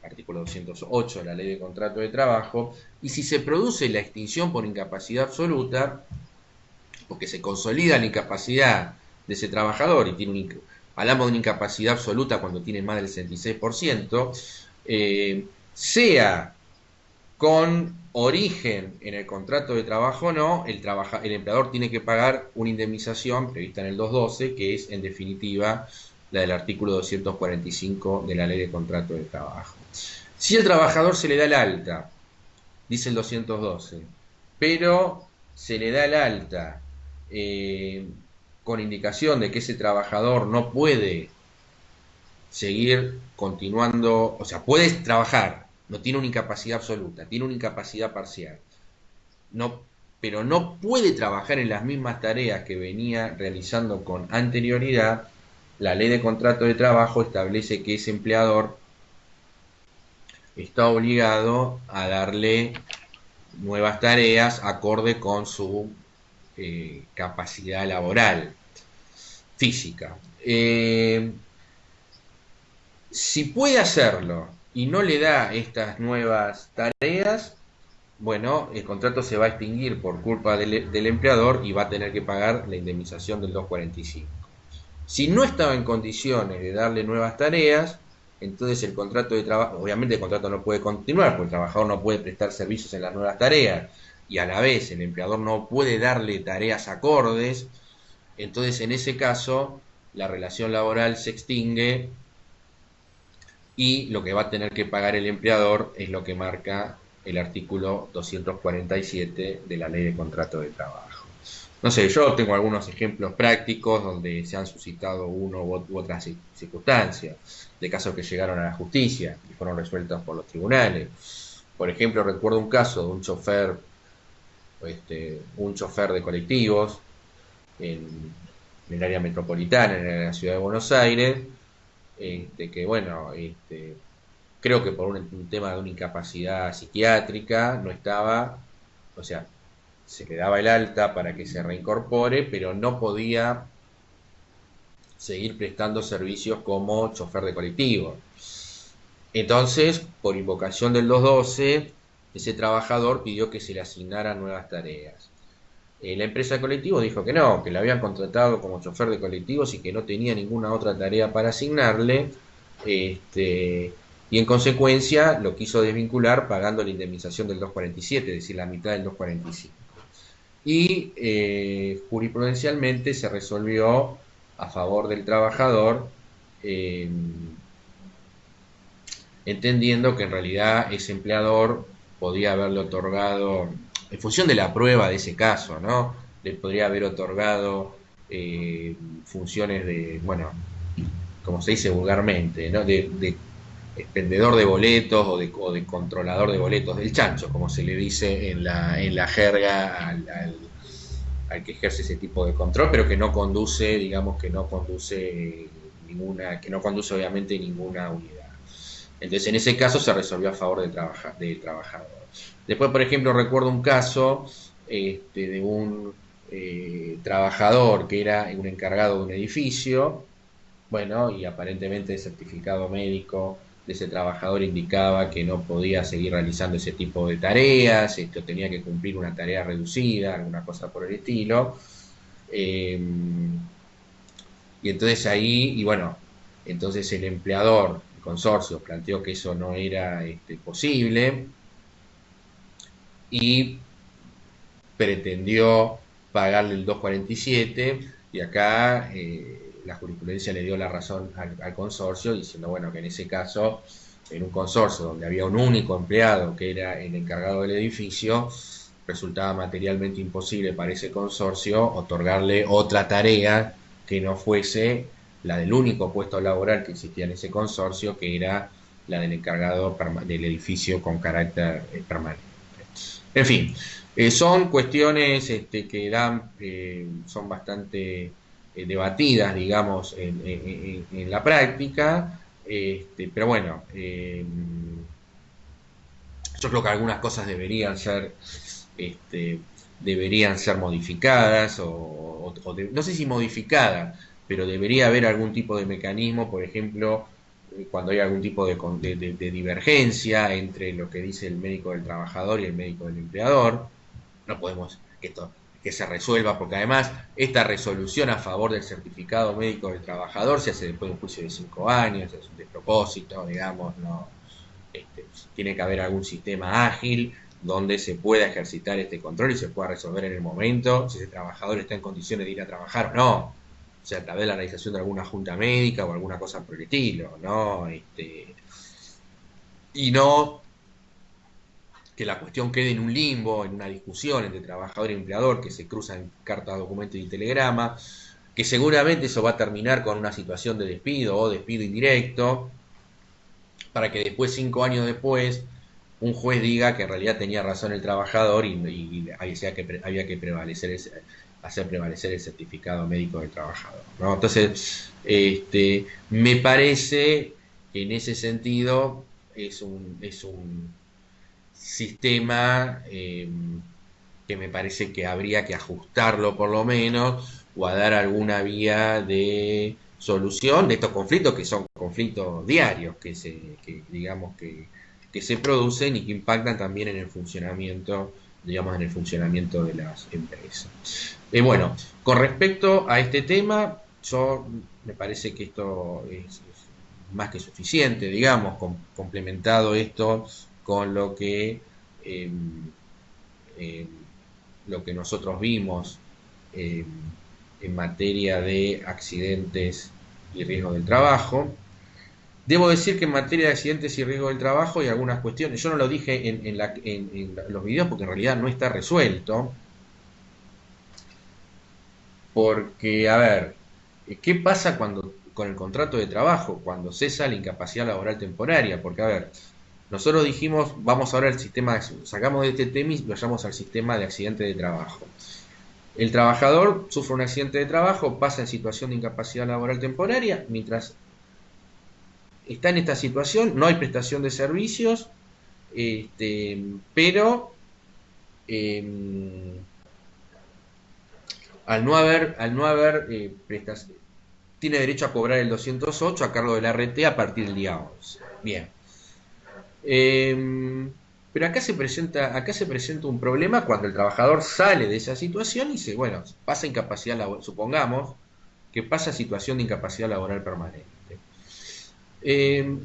artículo 208 de la Ley de Contrato de Trabajo, y si se produce la extinción por incapacidad absoluta, porque se consolida la incapacidad de ese trabajador y tiene hablamos de una incapacidad absoluta cuando tiene más del 66%, sea con origen en el contrato de trabajo o no, el empleador tiene que pagar una indemnización prevista en el 212, que es en definitiva la del artículo 245 de la Ley de Contrato de Trabajo. Si el trabajador se le da el alta, dice el 212, pero se le da el alta con indicación de que ese trabajador no puede seguir continuando, o sea, puede trabajar, no tiene una incapacidad absoluta, tiene una incapacidad parcial, pero no puede trabajar en las mismas tareas que venía realizando con anterioridad. La Ley de Contrato de Trabajo establece que ese empleador está obligado a darle nuevas tareas acorde con su capacidad laboral física. Si puede hacerlo y no le da estas nuevas tareas, bueno, el contrato se va a extinguir por culpa del empleador y va a tener que pagar la indemnización del 245. Si no estaba en condiciones de darle nuevas tareas, entonces el contrato de trabajo, obviamente el contrato no puede continuar, porque el trabajador no puede prestar servicios en las nuevas tareas, y a la vez el empleador no puede darle tareas acordes. Entonces en ese caso la relación laboral se extingue y lo que va a tener que pagar el empleador es lo que marca el artículo 247 de la Ley de Contrato de Trabajo. No sé, yo tengo algunos ejemplos prácticos donde se han suscitado uno u otras circunstancias, de casos que llegaron a la justicia y fueron resueltos por los tribunales. Por ejemplo, recuerdo un caso de un chofer de colectivos en el área metropolitana, en la ciudad de Buenos Aires, que bueno, creo que por un tema de una incapacidad psiquiátrica no estaba, o sea, se le daba el alta para que se reincorpore, pero no podía seguir prestando servicios como chofer de colectivo. Entonces, por invocación del 212, ese trabajador pidió que se le asignaran nuevas tareas. La empresa de colectivos dijo que no, que le habían contratado como chofer de colectivos y que no tenía ninguna otra tarea para asignarle, y en consecuencia lo quiso desvincular pagando la indemnización del 247, es decir, la mitad del 245. Y jurisprudencialmente se resolvió a favor del trabajador, eh, entendiendo que en realidad ese empleador podía haberle otorgado, en función de la prueba de ese caso, ¿no? Le podría haber otorgado funciones de, bueno, como se dice vulgarmente, ¿no? De expendedor de boletos o de controlador de boletos, del chancho, como se le dice en la jerga al que ejerce ese tipo de control, pero que no conduce, digamos, que no conduce obviamente ninguna unidad. Entonces, en ese caso se resolvió a favor del trabajador. Después, por ejemplo, recuerdo un caso de un trabajador que era un encargado de un edificio, bueno, y aparentemente el certificado médico de ese trabajador indicaba que no podía seguir realizando ese tipo de tareas, tenía que cumplir una tarea reducida, alguna cosa por el estilo. Eh, y entonces ahí, y bueno, entonces el empleador, el consorcio, planteó que eso no era posible y pretendió pagarle el 247 y acá la jurisprudencia le dio la razón al consorcio diciendo, bueno, que en ese caso, en un consorcio donde había un único empleado que era el encargado del edificio, resultaba materialmente imposible para ese consorcio otorgarle otra tarea que no fuese la del único puesto laboral que existía en ese consorcio, que era la del encargado del edificio con carácter permanente. En fin, son cuestiones son bastante debatidas, digamos, en la práctica, pero bueno, yo creo que algunas cosas este, deberían ser modificadas, no sé si modificadas, pero debería haber algún tipo de mecanismo, por ejemplo, cuando hay algún tipo de divergencia entre lo que dice el médico del trabajador y el médico del empleador. No podemos que se resuelva, porque además esta resolución a favor del certificado médico del trabajador se hace después de un juicio de 5 años, es un despropósito, digamos, no, tiene que haber algún sistema ágil donde se pueda ejercitar este control y se pueda resolver en el momento si ese trabajador está en condiciones de ir a trabajar o no. O sea, a través de la realización de alguna junta médica o alguna cosa por el estilo, ¿no? Y no que la cuestión quede en un limbo, en una discusión entre trabajador y empleador que se cruzan en carta, documento y telegrama, que seguramente eso va a terminar con una situación de despido o despido indirecto, para que después, 5 años después, un juez diga que en realidad tenía razón el trabajador y había que hacer prevalecer el certificado médico del trabajador, ¿no? Entonces, me parece que en ese sentido es un sistema que me parece que habría que ajustarlo por lo menos o a dar alguna vía de solución de estos conflictos que son conflictos diarios digamos que se producen y que impactan también en el funcionamiento, digamos, en el funcionamiento de las empresas. Bueno, con respecto a este tema, me parece que esto es más que suficiente, digamos, complementado esto con eh, eh, lo que nosotros vimos eh, en materia de accidentes y riesgo del trabajo. Debo decir que en materia de accidentes y riesgo del trabajo hay algunas cuestiones, yo no lo dije en los videos porque en realidad no está resuelto, Porque, a ver, ¿qué pasa con el contrato de trabajo cuando cesa la incapacidad laboral temporaria? Porque, a ver, nosotros dijimos, vamos ahora al sistema, sacamos de este tema y vayamos al sistema de accidente de trabajo. El trabajador sufre un accidente de trabajo, pasa en situación de incapacidad laboral temporaria, mientras está en esta situación, no hay prestación de servicios, pero eh, al no haber prestación, tiene derecho a cobrar el 208 a cargo del RT a partir del día 11. Bien. Pero acá se presenta un problema cuando el trabajador sale de esa situación y dice, bueno, pasa incapacidad laboral, supongamos que pasa situación de incapacidad laboral permanente.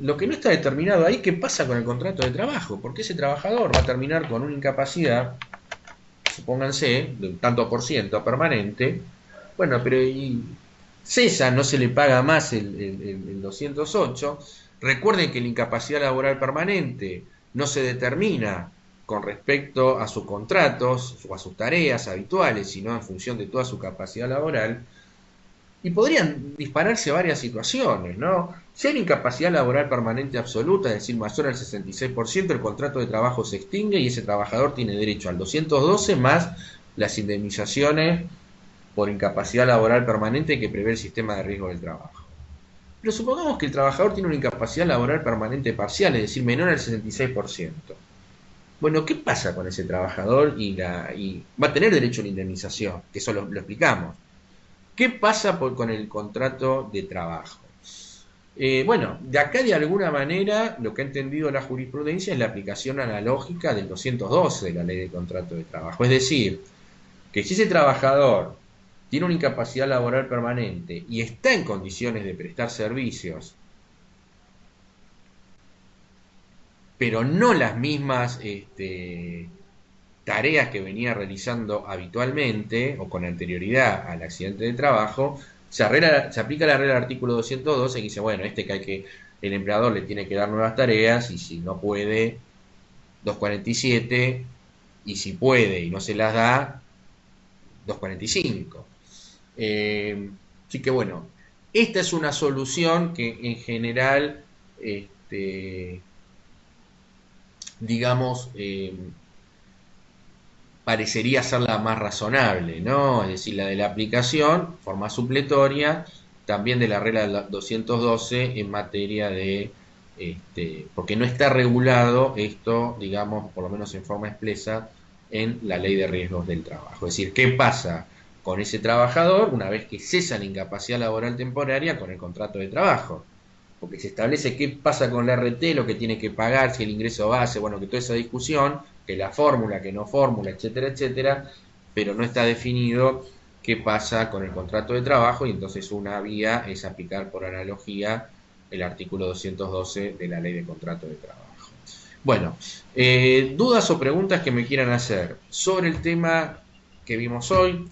Lo que no está determinado ahí, ¿qué pasa con el contrato de trabajo? Porque ese trabajador va a terminar con una incapacidad, supónganse, de un tanto por ciento permanente. Bueno, pero y cesa, no se le paga más el 208. Recuerden que la incapacidad laboral permanente no se determina con respecto a sus contratos o a sus tareas habituales, sino en función de toda su capacidad laboral. Y podrían dispararse varias situaciones, ¿no? Si hay una incapacidad laboral permanente absoluta, es decir, mayor al 66%, el contrato de trabajo se extingue y ese trabajador tiene derecho al 212 más las indemnizaciones por incapacidad laboral permanente que prevé el sistema de riesgo del trabajo. Pero supongamos que el trabajador tiene una incapacidad laboral permanente parcial, es decir, menor al 66%. Bueno, ¿qué pasa con ese trabajador? Y va a tener derecho a la indemnización, que eso lo explicamos. ¿Qué pasa con el contrato de trabajo? Bueno, de acá de alguna manera lo que ha entendido la jurisprudencia es la aplicación analógica del 212 de la ley de contrato de trabajo. Es decir, que si ese trabajador tiene una incapacidad laboral permanente y está en condiciones de prestar servicios, pero no las mismas tareas que venía realizando habitualmente o con anterioridad al accidente de trabajo, se aplica la regla del artículo 212 que dice, bueno, el empleador le tiene que dar nuevas tareas y si no puede, 247, y si puede y no se las da, 245. Así que bueno, esta es una solución que en general, digamos, parecería ser la más razonable, ¿no? Es decir, la de la aplicación, forma supletoria, también de la regla del 212 en materia de, porque no está regulado esto, digamos, por lo menos en forma expresa, en la ley de riesgos del trabajo. Es decir, ¿qué pasa con ese trabajador una vez que cesa la incapacidad laboral temporaria con el contrato de trabajo? Porque se establece qué pasa con la RT, lo que tiene que pagar, si el ingreso base, bueno, que toda esa discusión, que la fórmula, que no fórmula, etcétera, etcétera, pero no está definido qué pasa con el contrato de trabajo y entonces una vía es aplicar por analogía el artículo 212 de la ley de contrato de trabajo. Bueno, dudas o preguntas que me quieran hacer sobre el tema que vimos hoy,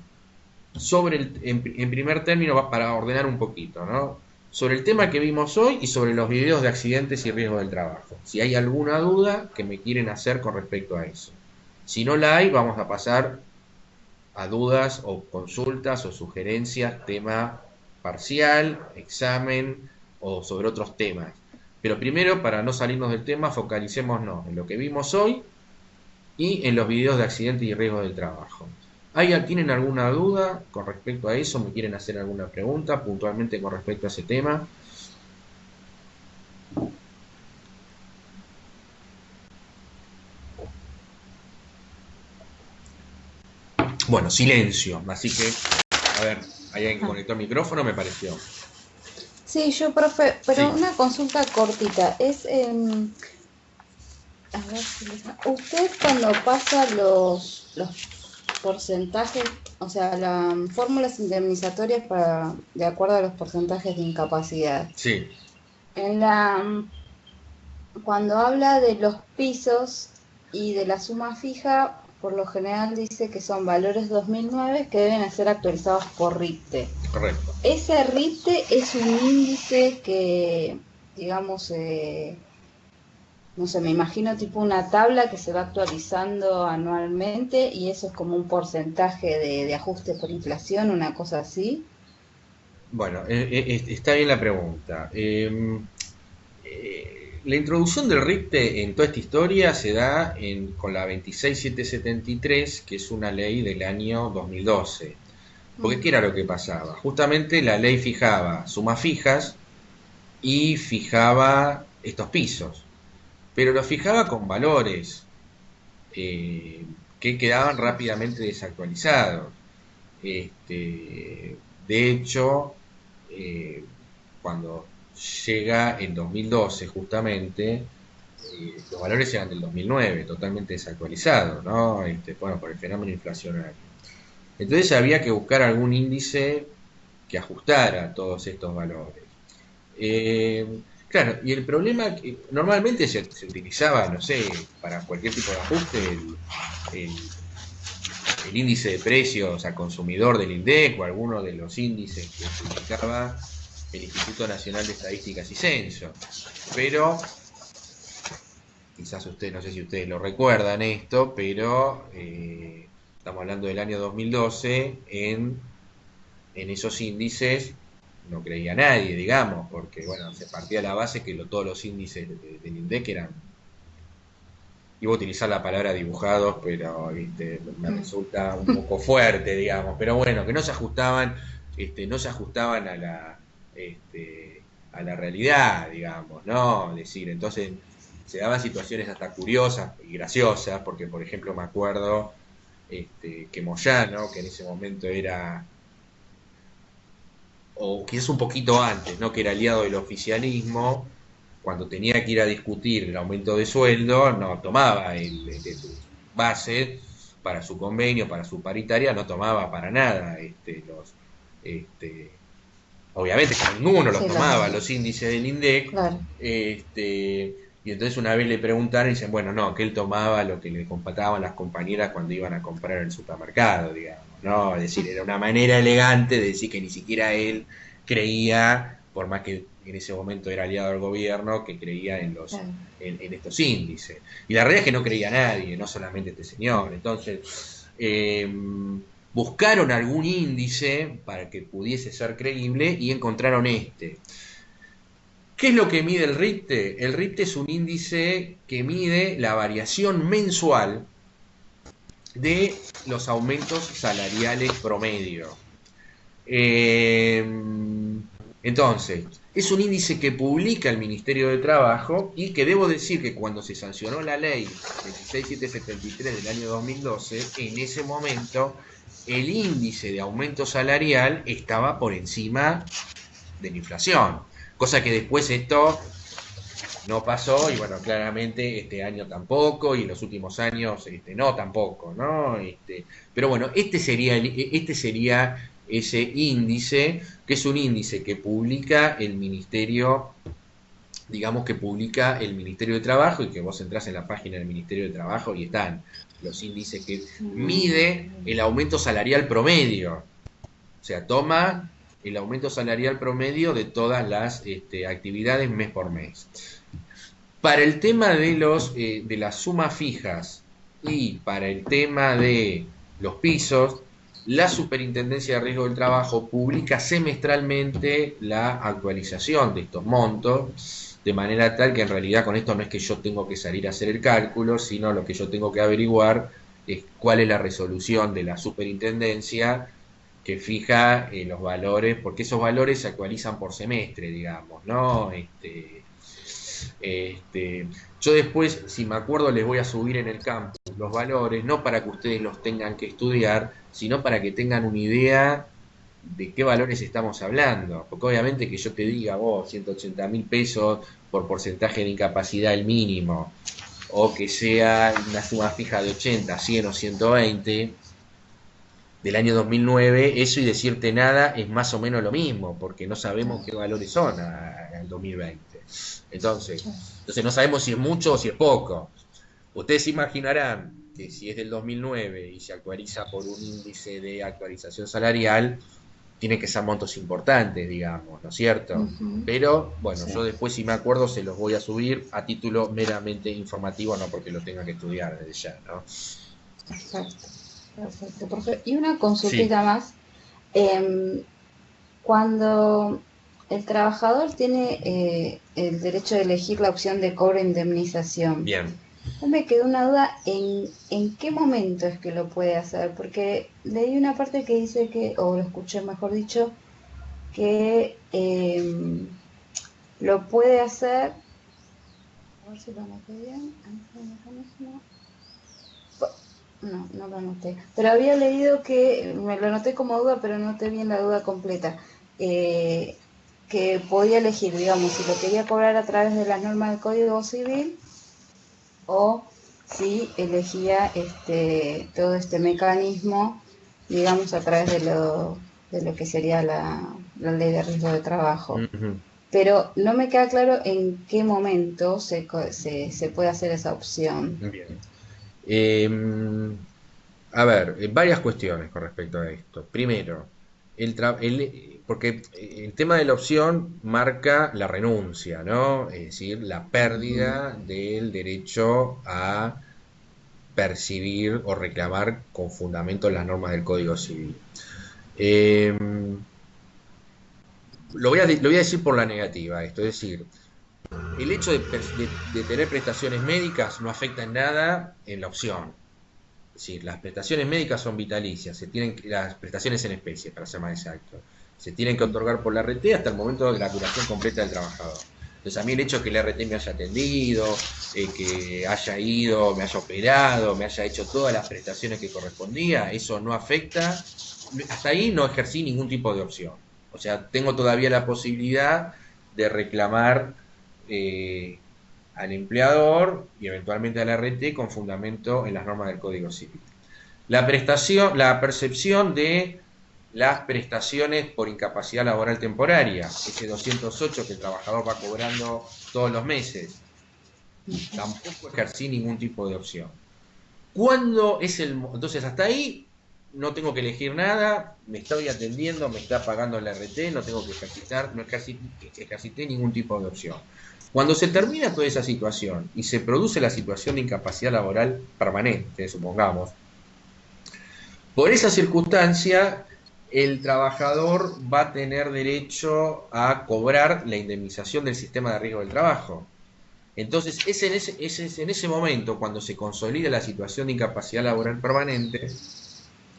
en primer término, para ordenar un poquito, ¿no? Sobre el tema que vimos hoy y sobre los videos de accidentes y riesgos del trabajo. Si hay alguna duda que me quieren hacer con respecto a eso. Si no la hay, vamos a pasar a dudas o consultas o sugerencias, tema parcial, examen o sobre otros temas. Pero primero, para no salirnos del tema, focalicémonos en lo que vimos hoy y en los videos de accidentes y riesgos del trabajo. ¿Tienen alguna duda con respecto a eso? ¿Me quieren hacer alguna pregunta puntualmente con respecto a ese tema? Bueno, silencio. Así que, a ver, hay alguien que conectó el micrófono, me pareció. Sí, yo, profe, pero Sí, una consulta cortita. A ver usted cuando pasa los porcentajes, o sea, las fórmulas indemnizatorias de acuerdo a los porcentajes de incapacidad. sí, En la, Cuando habla de los pisos y de la suma fija, por lo general dice que son valores 2009 que deben ser actualizados por RIPTE. correcto. Ese RIPTE es un índice que, digamos, no sé, me imagino tipo una tabla que se va actualizando anualmente y eso es como un porcentaje de ajuste por inflación, una cosa así. Bueno, está bien la pregunta. La introducción del RIPTE en toda esta historia se da con la 26773, que es una ley del año 2012. Porque ¿qué Mm, era lo que pasaba? Justamente la ley fijaba sumas fijas y fijaba estos pisos, pero los fijaba con valores eh, que quedaban rápidamente desactualizados. De hecho, cuando llega en 2012 justamente, los valores eran del 2009, totalmente desactualizados, ¿no? Bueno, por el fenómeno inflacionario. Entonces había que buscar algún índice que ajustara todos estos valores. Claro, y el problema que normalmente se utilizaba, no sé, para cualquier tipo de ajuste, el- el índice de precios al consumidor del INDEC o alguno de los índices que publicaba el Instituto Nacional de Estadísticas y Censo. Pero quizás ustedes, no sé si ustedes lo recuerdan esto, pero estamos hablando del año 2012, en esos índices no creía nadie, digamos, porque bueno, se partía de la base que todos los índices del INDEC eran, iba a utilizar la palabra dibujados, pero ¿viste? Me mm, resulta un poco fuerte, digamos, pero bueno, que no se ajustaban a la realidad, digamos, ¿no? Es decir, entonces se daban situaciones hasta curiosas y graciosas, porque por ejemplo me acuerdo que Moyano, que en ese momento era, o quizás un poquito antes, ¿no? Que era aliado del oficialismo, cuando tenía que ir a discutir el aumento de sueldo, no tomaba de sus bases para su convenio, para su paritaria, no tomaba para nada este, obviamente que ninguno los sí, tomaba, los índices del INDEC, claro. y entonces una vez le preguntaron y dicen, bueno, no, que él tomaba lo que le compataban las compañeras cuando iban a comprar en el supermercado, digamos, ¿no? Es decir, era una manera elegante de decir que ni siquiera él creía, por más que en ese momento era aliado al gobierno, que creía Claro. en estos índices. Y la realidad es que no creía nadie, no solamente este señor. Entonces, buscaron algún índice para que pudiese ser creíble y encontraron este. ¿Qué es lo que mide el RIPTE? El RIPTE es un índice que mide la variación mensual de los aumentos salariales promedio. Eh, entonces, es un índice que publica el Ministerio de Trabajo y que debo decir que cuando se sancionó la ley 26773 del año 2012, en ese momento el índice de aumento salarial estaba por encima de la inflación. Cosa que después esto no pasó y bueno, claramente este año tampoco y en los últimos años no tampoco, ¿no? Pero bueno, este sería ese índice, que es un índice que publica el Ministerio, digamos que publica el Ministerio de Trabajo y que vos entrás en la página del Ministerio de Trabajo y están los índices que mide el aumento salarial promedio. O sea, toma el aumento salarial promedio de todas las actividades mes por mes. Para el tema de las sumas fijas y para el tema de los pisos, la Superintendencia de Riesgo del Trabajo publica semestralmente la actualización de estos montos, de manera tal que en realidad con esto no es que yo tengo que salir a hacer el cálculo, sino lo que yo tengo que averiguar es cuál es la resolución de la Superintendencia que fija los valores, porque esos valores se actualizan por semestre, digamos, ¿no? Este, yo después, si me acuerdo, les voy a subir en el campus los valores, no para que ustedes los tengan que estudiar, sino para que tengan una idea de qué valores estamos hablando. Porque obviamente que yo te diga, vos, 180.000 pesos por porcentaje de incapacidad el mínimo, o que sea una suma fija de 80, 100 o 120 del año 2009, eso y decirte nada es más o menos lo mismo, porque no sabemos qué valores son al 2020. Entonces, no sabemos si es mucho o si es poco. Ustedes imaginarán que si es del 2009 y se actualiza por un índice de actualización salarial, tienen que ser montos importantes, digamos, ¿no es cierto? Ujú. Pero bueno, Sí, yo después si me acuerdo se los voy a subir a título meramente informativo, no porque lo tenga que estudiar desde ya, ¿no? perfecto. Perfecto, perfecto. Y una Sí, consultita más. Em, Cuando el trabajador tiene el derecho de elegir la opción de cobro e indemnización, bien. me quedó una duda en qué momento es que lo puede hacer, porque leí una parte que dice que, o lo escuché mejor dicho, que lo puede hacer, a ver si lo anoté bien, antes del mecanismo. No, no lo anoté. Pero había leído que, me lo anoté como duda, pero no noté bien la duda completa. eh, que podía elegir, digamos, si lo quería cobrar a través de las normas del Código Civil o si elegía todo este mecanismo, digamos, a través de lo que sería la ley de riesgo de trabajo. Ujú. Pero no me queda claro en qué momento se puede hacer esa opción. Bien. Eh, a ver, varias cuestiones con respecto a esto. Primero, porque el tema de la opción marca la renuncia, ¿no? Es decir, la Ujú. pérdida del derecho a percibir o reclamar con fundamento las normas del Código Civil. Eh, lo voy a decir por la negativa esto, es decir, el hecho de tener prestaciones médicas no afecta en nada en la opción. Es decir, las prestaciones médicas son vitalicias, las prestaciones en especie, para ser más exacto, se tienen que otorgar por la RT hasta el momento de la duración completa del trabajador. Entonces, a mí el hecho de que la RT me haya atendido, que haya ido, me haya operado, me haya hecho todas las prestaciones que correspondía, eso no afecta. Hasta ahí no ejercí ningún tipo de opción. O sea, tengo todavía la posibilidad de reclamar eh, al empleador y eventualmente a la RT con fundamento en las normas del Código Civil. La percepción de las prestaciones por incapacidad laboral temporaria, ese 208 que el trabajador va cobrando todos los meses, tampoco ejercí ningún tipo de opción. ¿Cuándo es el Entonces, hasta ahí no tengo que elegir nada, me estoy atendiendo, me está pagando la RT, no tengo que ejercitar, no ejercité ningún tipo de opción. Cuando se termina toda esa situación y se produce la situación de incapacidad laboral permanente, supongamos, por esa circunstancia, el trabajador va a tener derecho a cobrar la indemnización del sistema de riesgo del trabajo. Entonces, es en ese momento cuando se consolida la situación de incapacidad laboral permanente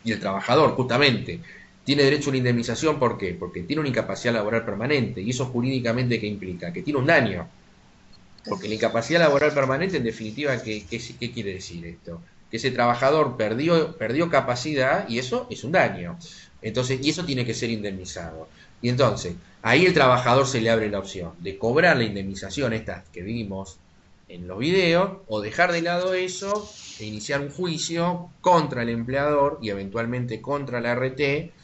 y el trabajador, justamente, tiene derecho a una indemnización. ¿Por qué? Porque tiene una incapacidad laboral permanente. ¿Y eso jurídicamente qué implica? Que tiene un daño. Porque la incapacidad laboral permanente, en definitiva, ¿qué quiere decir esto? Que ese trabajador perdió capacidad y eso es un daño. Entonces, y eso tiene que ser indemnizado. Y entonces, ahí el trabajador se le abre la opción de cobrar la indemnización, esta que vimos en los videos, o dejar de lado eso e iniciar un juicio contra el empleador y eventualmente contra la RT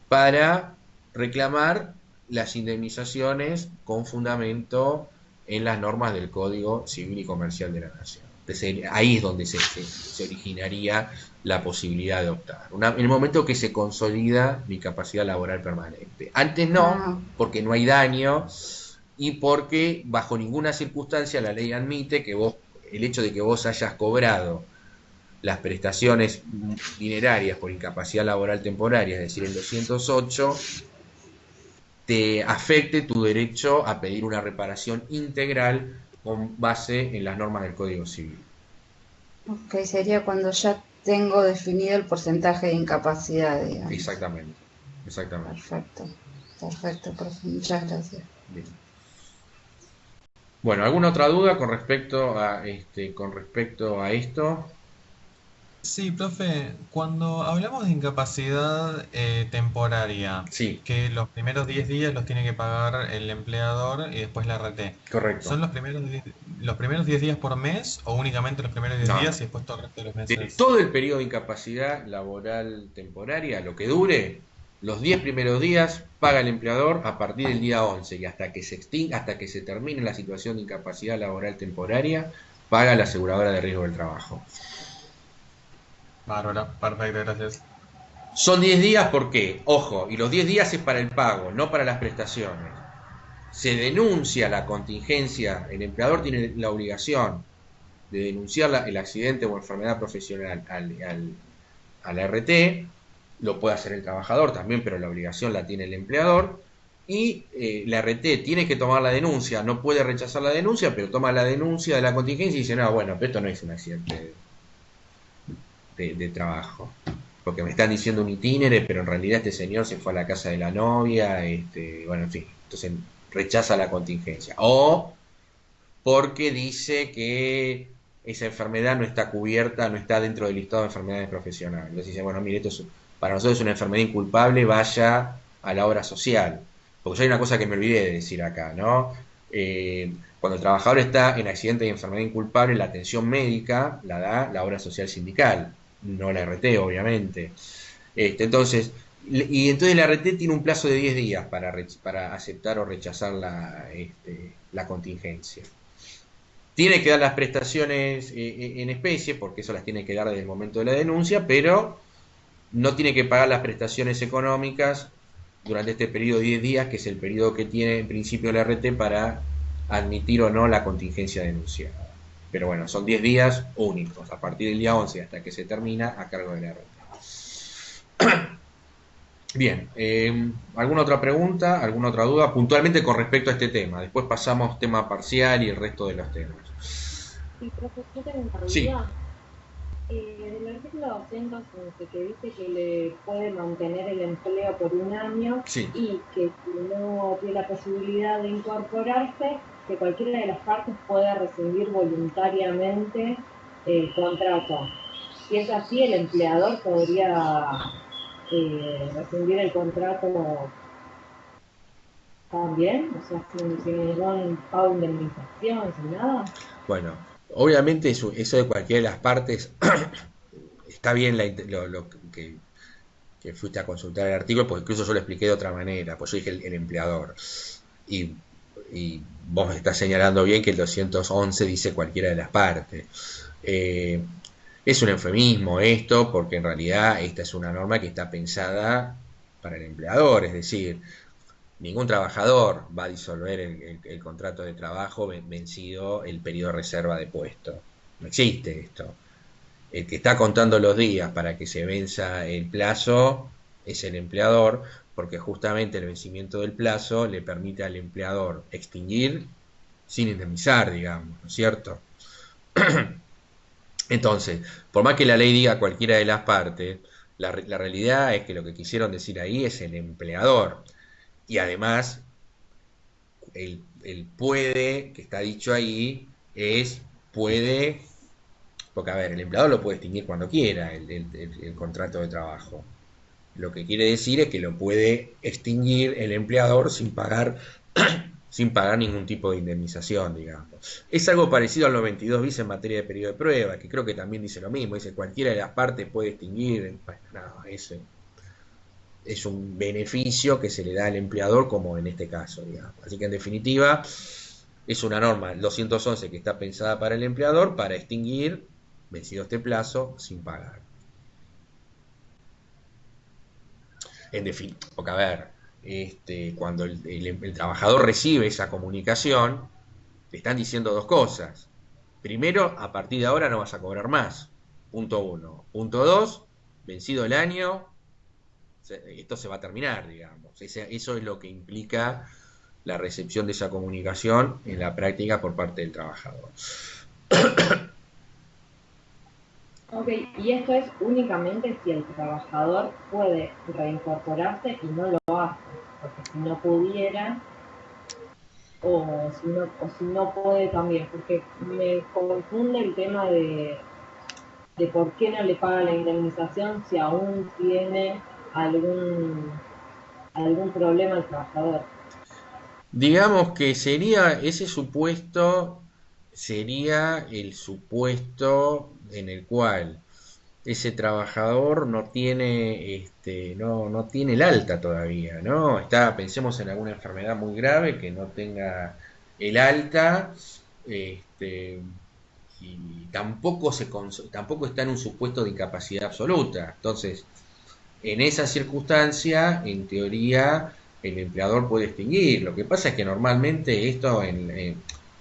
para reclamar las indemnizaciones con fundamento en las normas del Código Civil y Comercial de la Nación. Entonces, ahí es donde se originaría la posibilidad de optar. En el momento que se consolida mi capacidad laboral permanente. Antes no, Ah, porque no hay daño y porque bajo ninguna circunstancia la ley admite que el hecho de que vos hayas cobrado las prestaciones dinerarias por incapacidad laboral temporaria, es decir, el 208, te afecte tu derecho a pedir una reparación integral con base en las normas del Código Civil. ok, sería cuando ya tengo definido el porcentaje de incapacidad, digamos. Exactamente, exactamente. Perfecto, perfecto, perfecto. Muchas gracias. Bien. Bueno, ¿alguna otra duda con respecto a esto? Sí, profe, cuando hablamos de incapacidad temporaria, Sí, que los primeros 10 días los tiene que pagar el empleador y después la RT, correcto. ¿son los primeros 10 días por mes o únicamente los primeros 10 No, no. días y después todo el resto de los De meses? todo el periodo de incapacidad laboral temporaria, lo que dure, los 10 primeros días paga el empleador a partir del día 11 y hasta que se termine la situación de incapacidad laboral temporaria, paga la aseguradora de riesgo del trabajo. Bárbaro, perfecto, gracias. Son 10 días, ¿por qué? Ojo, y los 10 días es para el pago, no para las prestaciones. Se denuncia la contingencia, el empleador tiene la obligación de denunciar el accidente o enfermedad profesional al RT, lo puede hacer el trabajador también, pero la obligación la tiene el empleador, y la RT tiene que tomar la denuncia, no puede rechazar la denuncia, pero toma la denuncia de la contingencia y dice, no, bueno, pero esto no es un accidente de trabajo, porque me están diciendo un itinere, pero en realidad este señor se fue a la casa de la novia, bueno, en fin, entonces rechaza la contingencia. O porque dice que esa enfermedad no está cubierta, no está dentro del listado de enfermedades profesionales. Entonces dice, bueno, mire, para nosotros es una enfermedad inculpable, vaya a la obra social. Porque yo hay una cosa que me olvidé de decir acá, ¿no? Cuando el trabajador está en accidente y enfermedad inculpable, la atención médica la da la obra social sindical, no la RT, obviamente. Entonces, y entonces la RT tiene un plazo de 10 días para aceptar o rechazar la contingencia. Tiene que dar las prestaciones en especie, porque eso las tiene que dar desde el momento de la denuncia, pero no tiene que pagar las prestaciones económicas durante este periodo de 10 días, que es el periodo que tiene en principio la RT para admitir o no la contingencia denunciada. Pero bueno, son 10 días únicos, a partir del día 11 hasta que se termina, a cargo de la RT. Bien, ¿alguna otra pregunta, alguna otra duda puntualmente con respecto a este tema? Después pasamos tema parcial y el resto de los temas. Sí, profesor, tengo una Sí, duda. En el artículo 211 que dice que le puede mantener el empleo por un año sí. y que si no tiene la posibilidad de incorporarse, que cualquiera de las partes pueda rescindir voluntariamente el contrato. Si es así, el empleador podría rescindir el contrato también, o sea, sin ningún pago de indemnización, sin nada. Bueno, obviamente eso de cualquiera de las partes está bien que fuiste a consultar el artículo, porque incluso yo lo expliqué de otra manera, pues yo dije el empleador. Y, y vos estás señalando bien que el 211 dice cualquiera de las partes. Eh, es un eufemismo esto, porque en realidad esta es una norma que está pensada para el empleador, es decir, ningún trabajador va a disolver el contrato de trabajo vencido el periodo de reserva de puesto. No existe esto. El que está contando los días para que se venza el plazo es el empleador, porque justamente el vencimiento del plazo le permite al empleador extinguir sin indemnizar, digamos, ¿no es cierto? Entonces, por más que la ley diga cualquiera de las partes, la realidad es que lo que quisieron decir ahí es el empleador. Y además, el puede, que está dicho ahí, puede, porque a ver, el empleador lo puede extinguir cuando quiera el contrato de trabajo. Lo que quiere decir es que lo puede extinguir el empleador sin pagar ningún tipo de indemnización, digamos. Es algo parecido al 92 bis en materia de periodo de prueba, que creo que también dice lo mismo, dice cualquiera de las partes puede extinguir, bueno, no, eso es un beneficio que se le da al empleador, como en este caso, digamos. Así que en definitiva es una norma, el 211, que está pensada para el empleador para extinguir, vencido este plazo, sin pagar. En definitiva, porque a ver, cuando el trabajador recibe esa comunicación, le están diciendo dos cosas. Primero, a partir de ahora no vas a cobrar más. Punto uno. Punto dos, vencido el año, esto se va a terminar, digamos. Eso es lo que implica la recepción de esa comunicación en la práctica por parte del trabajador. Ok, y esto es únicamente si el trabajador puede reincorporarse y no lo hace, porque si no pudiera, o si no puede también, porque me confunde el tema de por qué no le paga la indemnización si aún tiene algún problema el trabajador. Digamos que ese supuesto sería el supuesto en el cual ese trabajador no tiene el alta todavía, ¿no? Pensemos en alguna enfermedad muy grave que no tenga el alta, este, y tampoco está en un supuesto de incapacidad absoluta. Entonces, en esa circunstancia, en teoría, el empleador puede extinguir. Lo que pasa es que normalmente esto,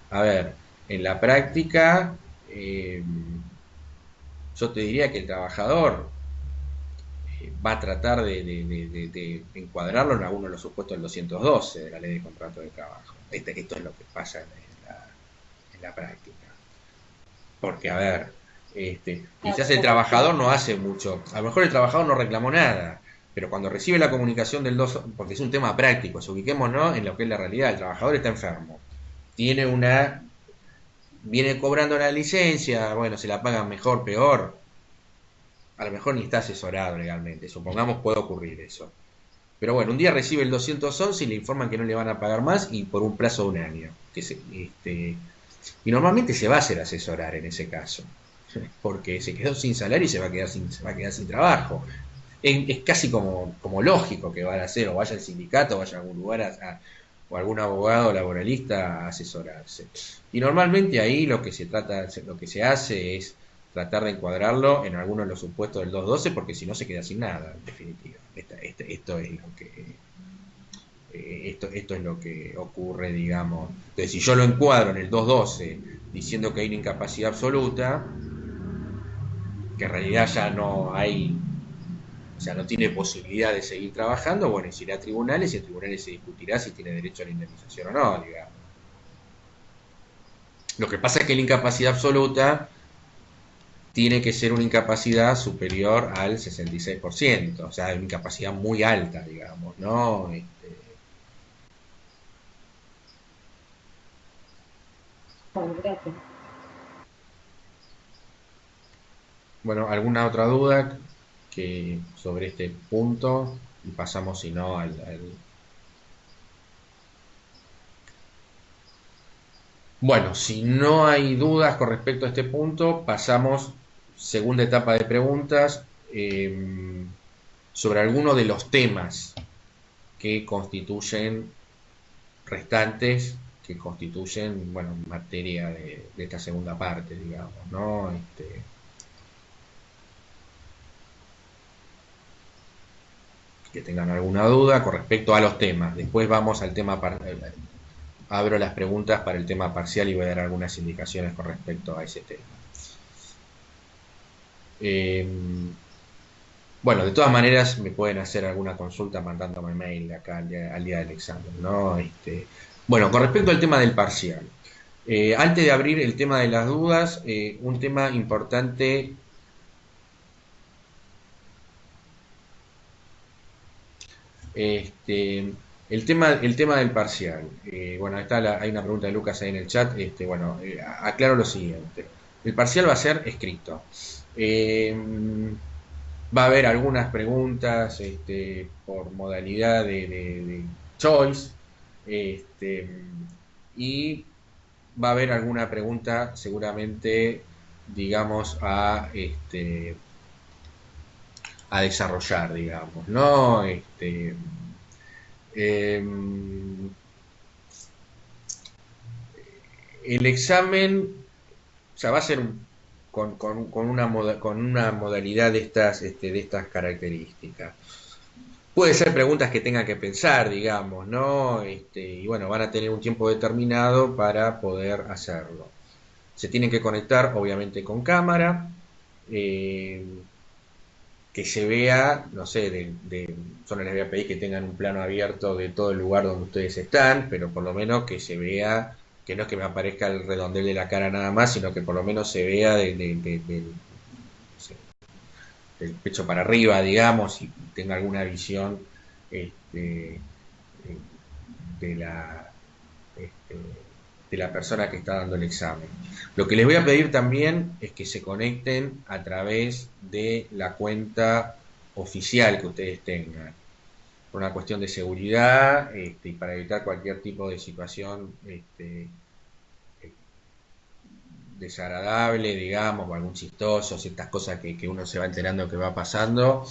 a ver, en la práctica, yo te diría que el trabajador va a tratar de encuadrarlo en alguno de los supuestos del 212 de la ley de contrato de trabajo. Esto es lo que pasa en la práctica. Porque, a ver, quizás el trabajador no hace mucho, a lo mejor el trabajador no reclamó nada, pero cuando recibe la comunicación del 2, porque es un tema práctico, ubiquémonos en lo que es la realidad, el trabajador está enfermo, tiene viene cobrando la licencia, bueno, se la pagan mejor, peor, a lo mejor ni está asesorado legalmente, supongamos puede ocurrir eso. Pero bueno, un día recibe el 211 y le informan que no le van a pagar más y por un plazo de un año. Y normalmente se va a hacer asesorar en ese caso, porque se quedó sin salario y se va a quedar sin trabajo. Es casi como lógico que van a hacer, o vaya al sindicato, o vaya a algún lugar o algún abogado laboralista a asesorarse. Y normalmente ahí lo que se hace es tratar de encuadrarlo en alguno de los supuestos del 212, porque si no se queda sin nada, en definitiva. Esto es lo que ocurre, digamos. Entonces, si yo lo encuadro en el 212 diciendo que hay una incapacidad absoluta, que en realidad ya no hay, o sea, no tiene posibilidad de seguir trabajando, bueno, y se irá a tribunales y en tribunales se discutirá si tiene derecho a la indemnización o no, digamos. Lo que pasa es que la incapacidad absoluta tiene que ser una incapacidad superior al 66%, o sea, una incapacidad muy alta, digamos, ¿no? Bueno, gracias. Bueno, ¿alguna otra duda sobre este punto? Y pasamos, si no, Bueno, si no hay dudas con respecto a este punto, pasamos segunda etapa de preguntas sobre algunos de los temas que constituyen restantes, que constituyen, bueno, materia de esta segunda parte, digamos, ¿no? Que tengan alguna duda con respecto a los temas. Después vamos al tema, abro las preguntas para el tema parcial y voy a dar algunas indicaciones con respecto a ese tema. Bueno, de todas maneras me pueden hacer alguna consulta mandándome mail acá al día del examen, ¿no? Bueno, con respecto al tema del parcial. Antes de abrir el tema de las dudas, un tema importante. El tema del parcial. Bueno, hay una pregunta de Lucas ahí en el chat. Bueno, aclaro lo siguiente. El parcial va a ser escrito. Va a haber algunas preguntas por modalidad de choice. Y va a haber alguna pregunta seguramente, digamos, a desarrollar, digamos, ¿no? El examen, o sea, va a ser con una modalidad de estas características. Puede ser preguntas que tengan que pensar, digamos, ¿no? Y bueno, van a tener un tiempo determinado para poder hacerlo. Se tienen que conectar, obviamente, con cámara. Que se vea, no sé, yo no les voy a pedir que tengan un plano abierto de todo el lugar donde ustedes están, pero por lo menos que se vea, que no es que me aparezca el redondel de la cara nada más, sino que por lo menos se vea no sé, del pecho para arriba, digamos, y tenga alguna visión este, de la este, de la persona que está dando el examen. Lo que les voy a pedir también es que se conecten a través de la cuenta oficial que ustedes tengan, por una cuestión de seguridad y para evitar cualquier tipo de situación desagradable, digamos, o algún chistoso, ciertas cosas que uno se va enterando que va pasando,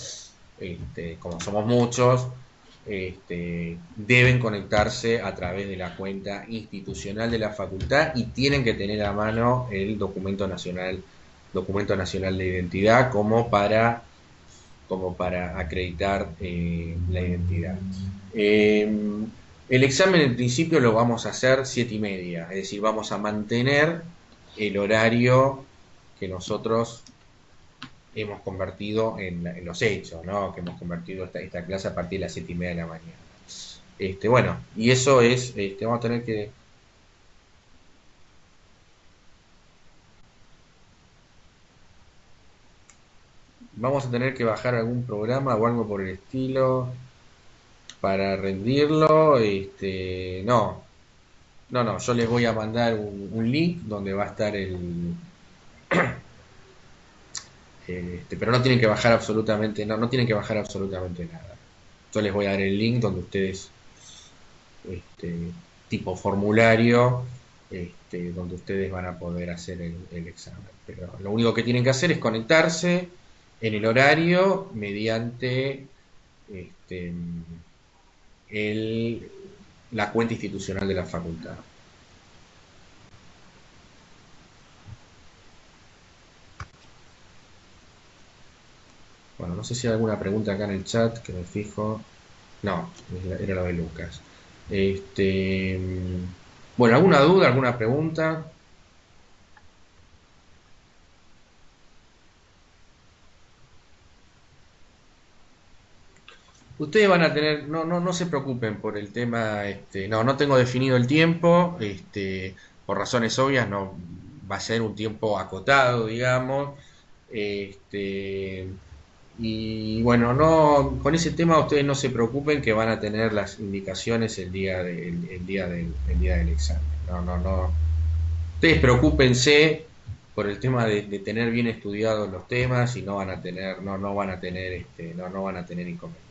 como somos muchos, deben conectarse a través de la cuenta institucional de la facultad y tienen que tener a mano el documento nacional de identidad como para como para acreditar la identidad. El examen en principio lo vamos a hacer 7:30, es decir, vamos a mantener el horario que nosotros hemos convertido en los hechos, ¿no? Que hemos convertido esta clase a partir de las 7:30 de la mañana. Bueno, y eso es, vamos a tener que... Vamos a tener que bajar algún programa o algo por el estilo para rendirlo. No, yo les voy a mandar un link donde va a estar pero no tienen que bajar absolutamente, no tienen que bajar absolutamente nada. Yo les voy a dar el link donde ustedes, tipo formulario, donde ustedes van a poder hacer el examen. Pero lo único que tienen que hacer es conectarse en el horario mediante la cuenta institucional de la facultad. Bueno, no sé si hay alguna pregunta acá en el chat que me fijo. No, era lo de Lucas. Bueno, ¿alguna duda, alguna pregunta? Ustedes van a tener, no se preocupen por el tema, no tengo definido el tiempo, por razones obvias no va a ser un tiempo acotado, digamos, y bueno, con ese tema ustedes no se preocupen que van a tener las indicaciones el día del examen, no. Ustedes preocúpense por el tema de tener bien estudiados los temas y no van a tener, no van a tener, no van a tener inconvenientes.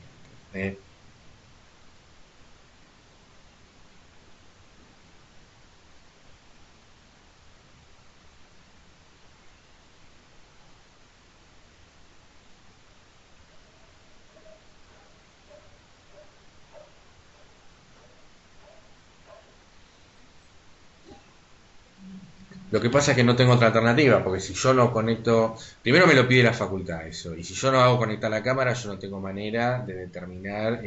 Lo que pasa es que no tengo otra alternativa, porque si yo no conecto, primero me lo pide la facultad eso, y si yo no hago conectar la cámara, yo no tengo manera de determinar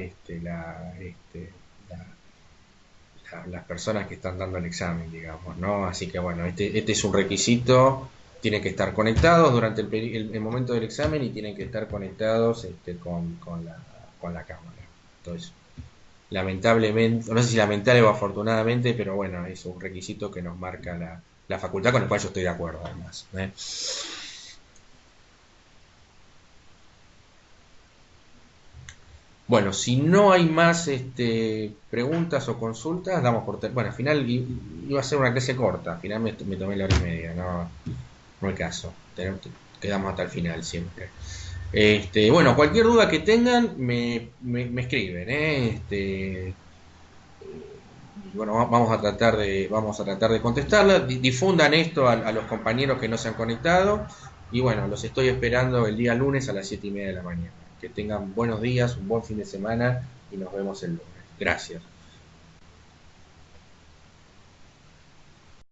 las personas que están dando el examen, digamos, ¿no? Así que bueno, este es un requisito, tienen que estar conectados durante el momento del examen y tienen que estar conectados con la cámara. Entonces, lamentablemente, no sé si lamentable o afortunadamente, pero bueno, es un requisito que nos marca la facultad, con el cual yo estoy de acuerdo además. Bueno, si no hay más preguntas o consultas, damos por... Bueno, al final iba a ser una clase corta, al final me tomé la hora y media, no hay caso, quedamos hasta el final siempre. Bueno, cualquier duda que tengan me escriben, bueno, vamos a tratar de contestarla. Difundan esto a los compañeros que no se han conectado y bueno, los estoy esperando el día lunes a las 7:30 de la mañana. Que tengan buenos días, un buen fin de semana y nos vemos el lunes. Gracias.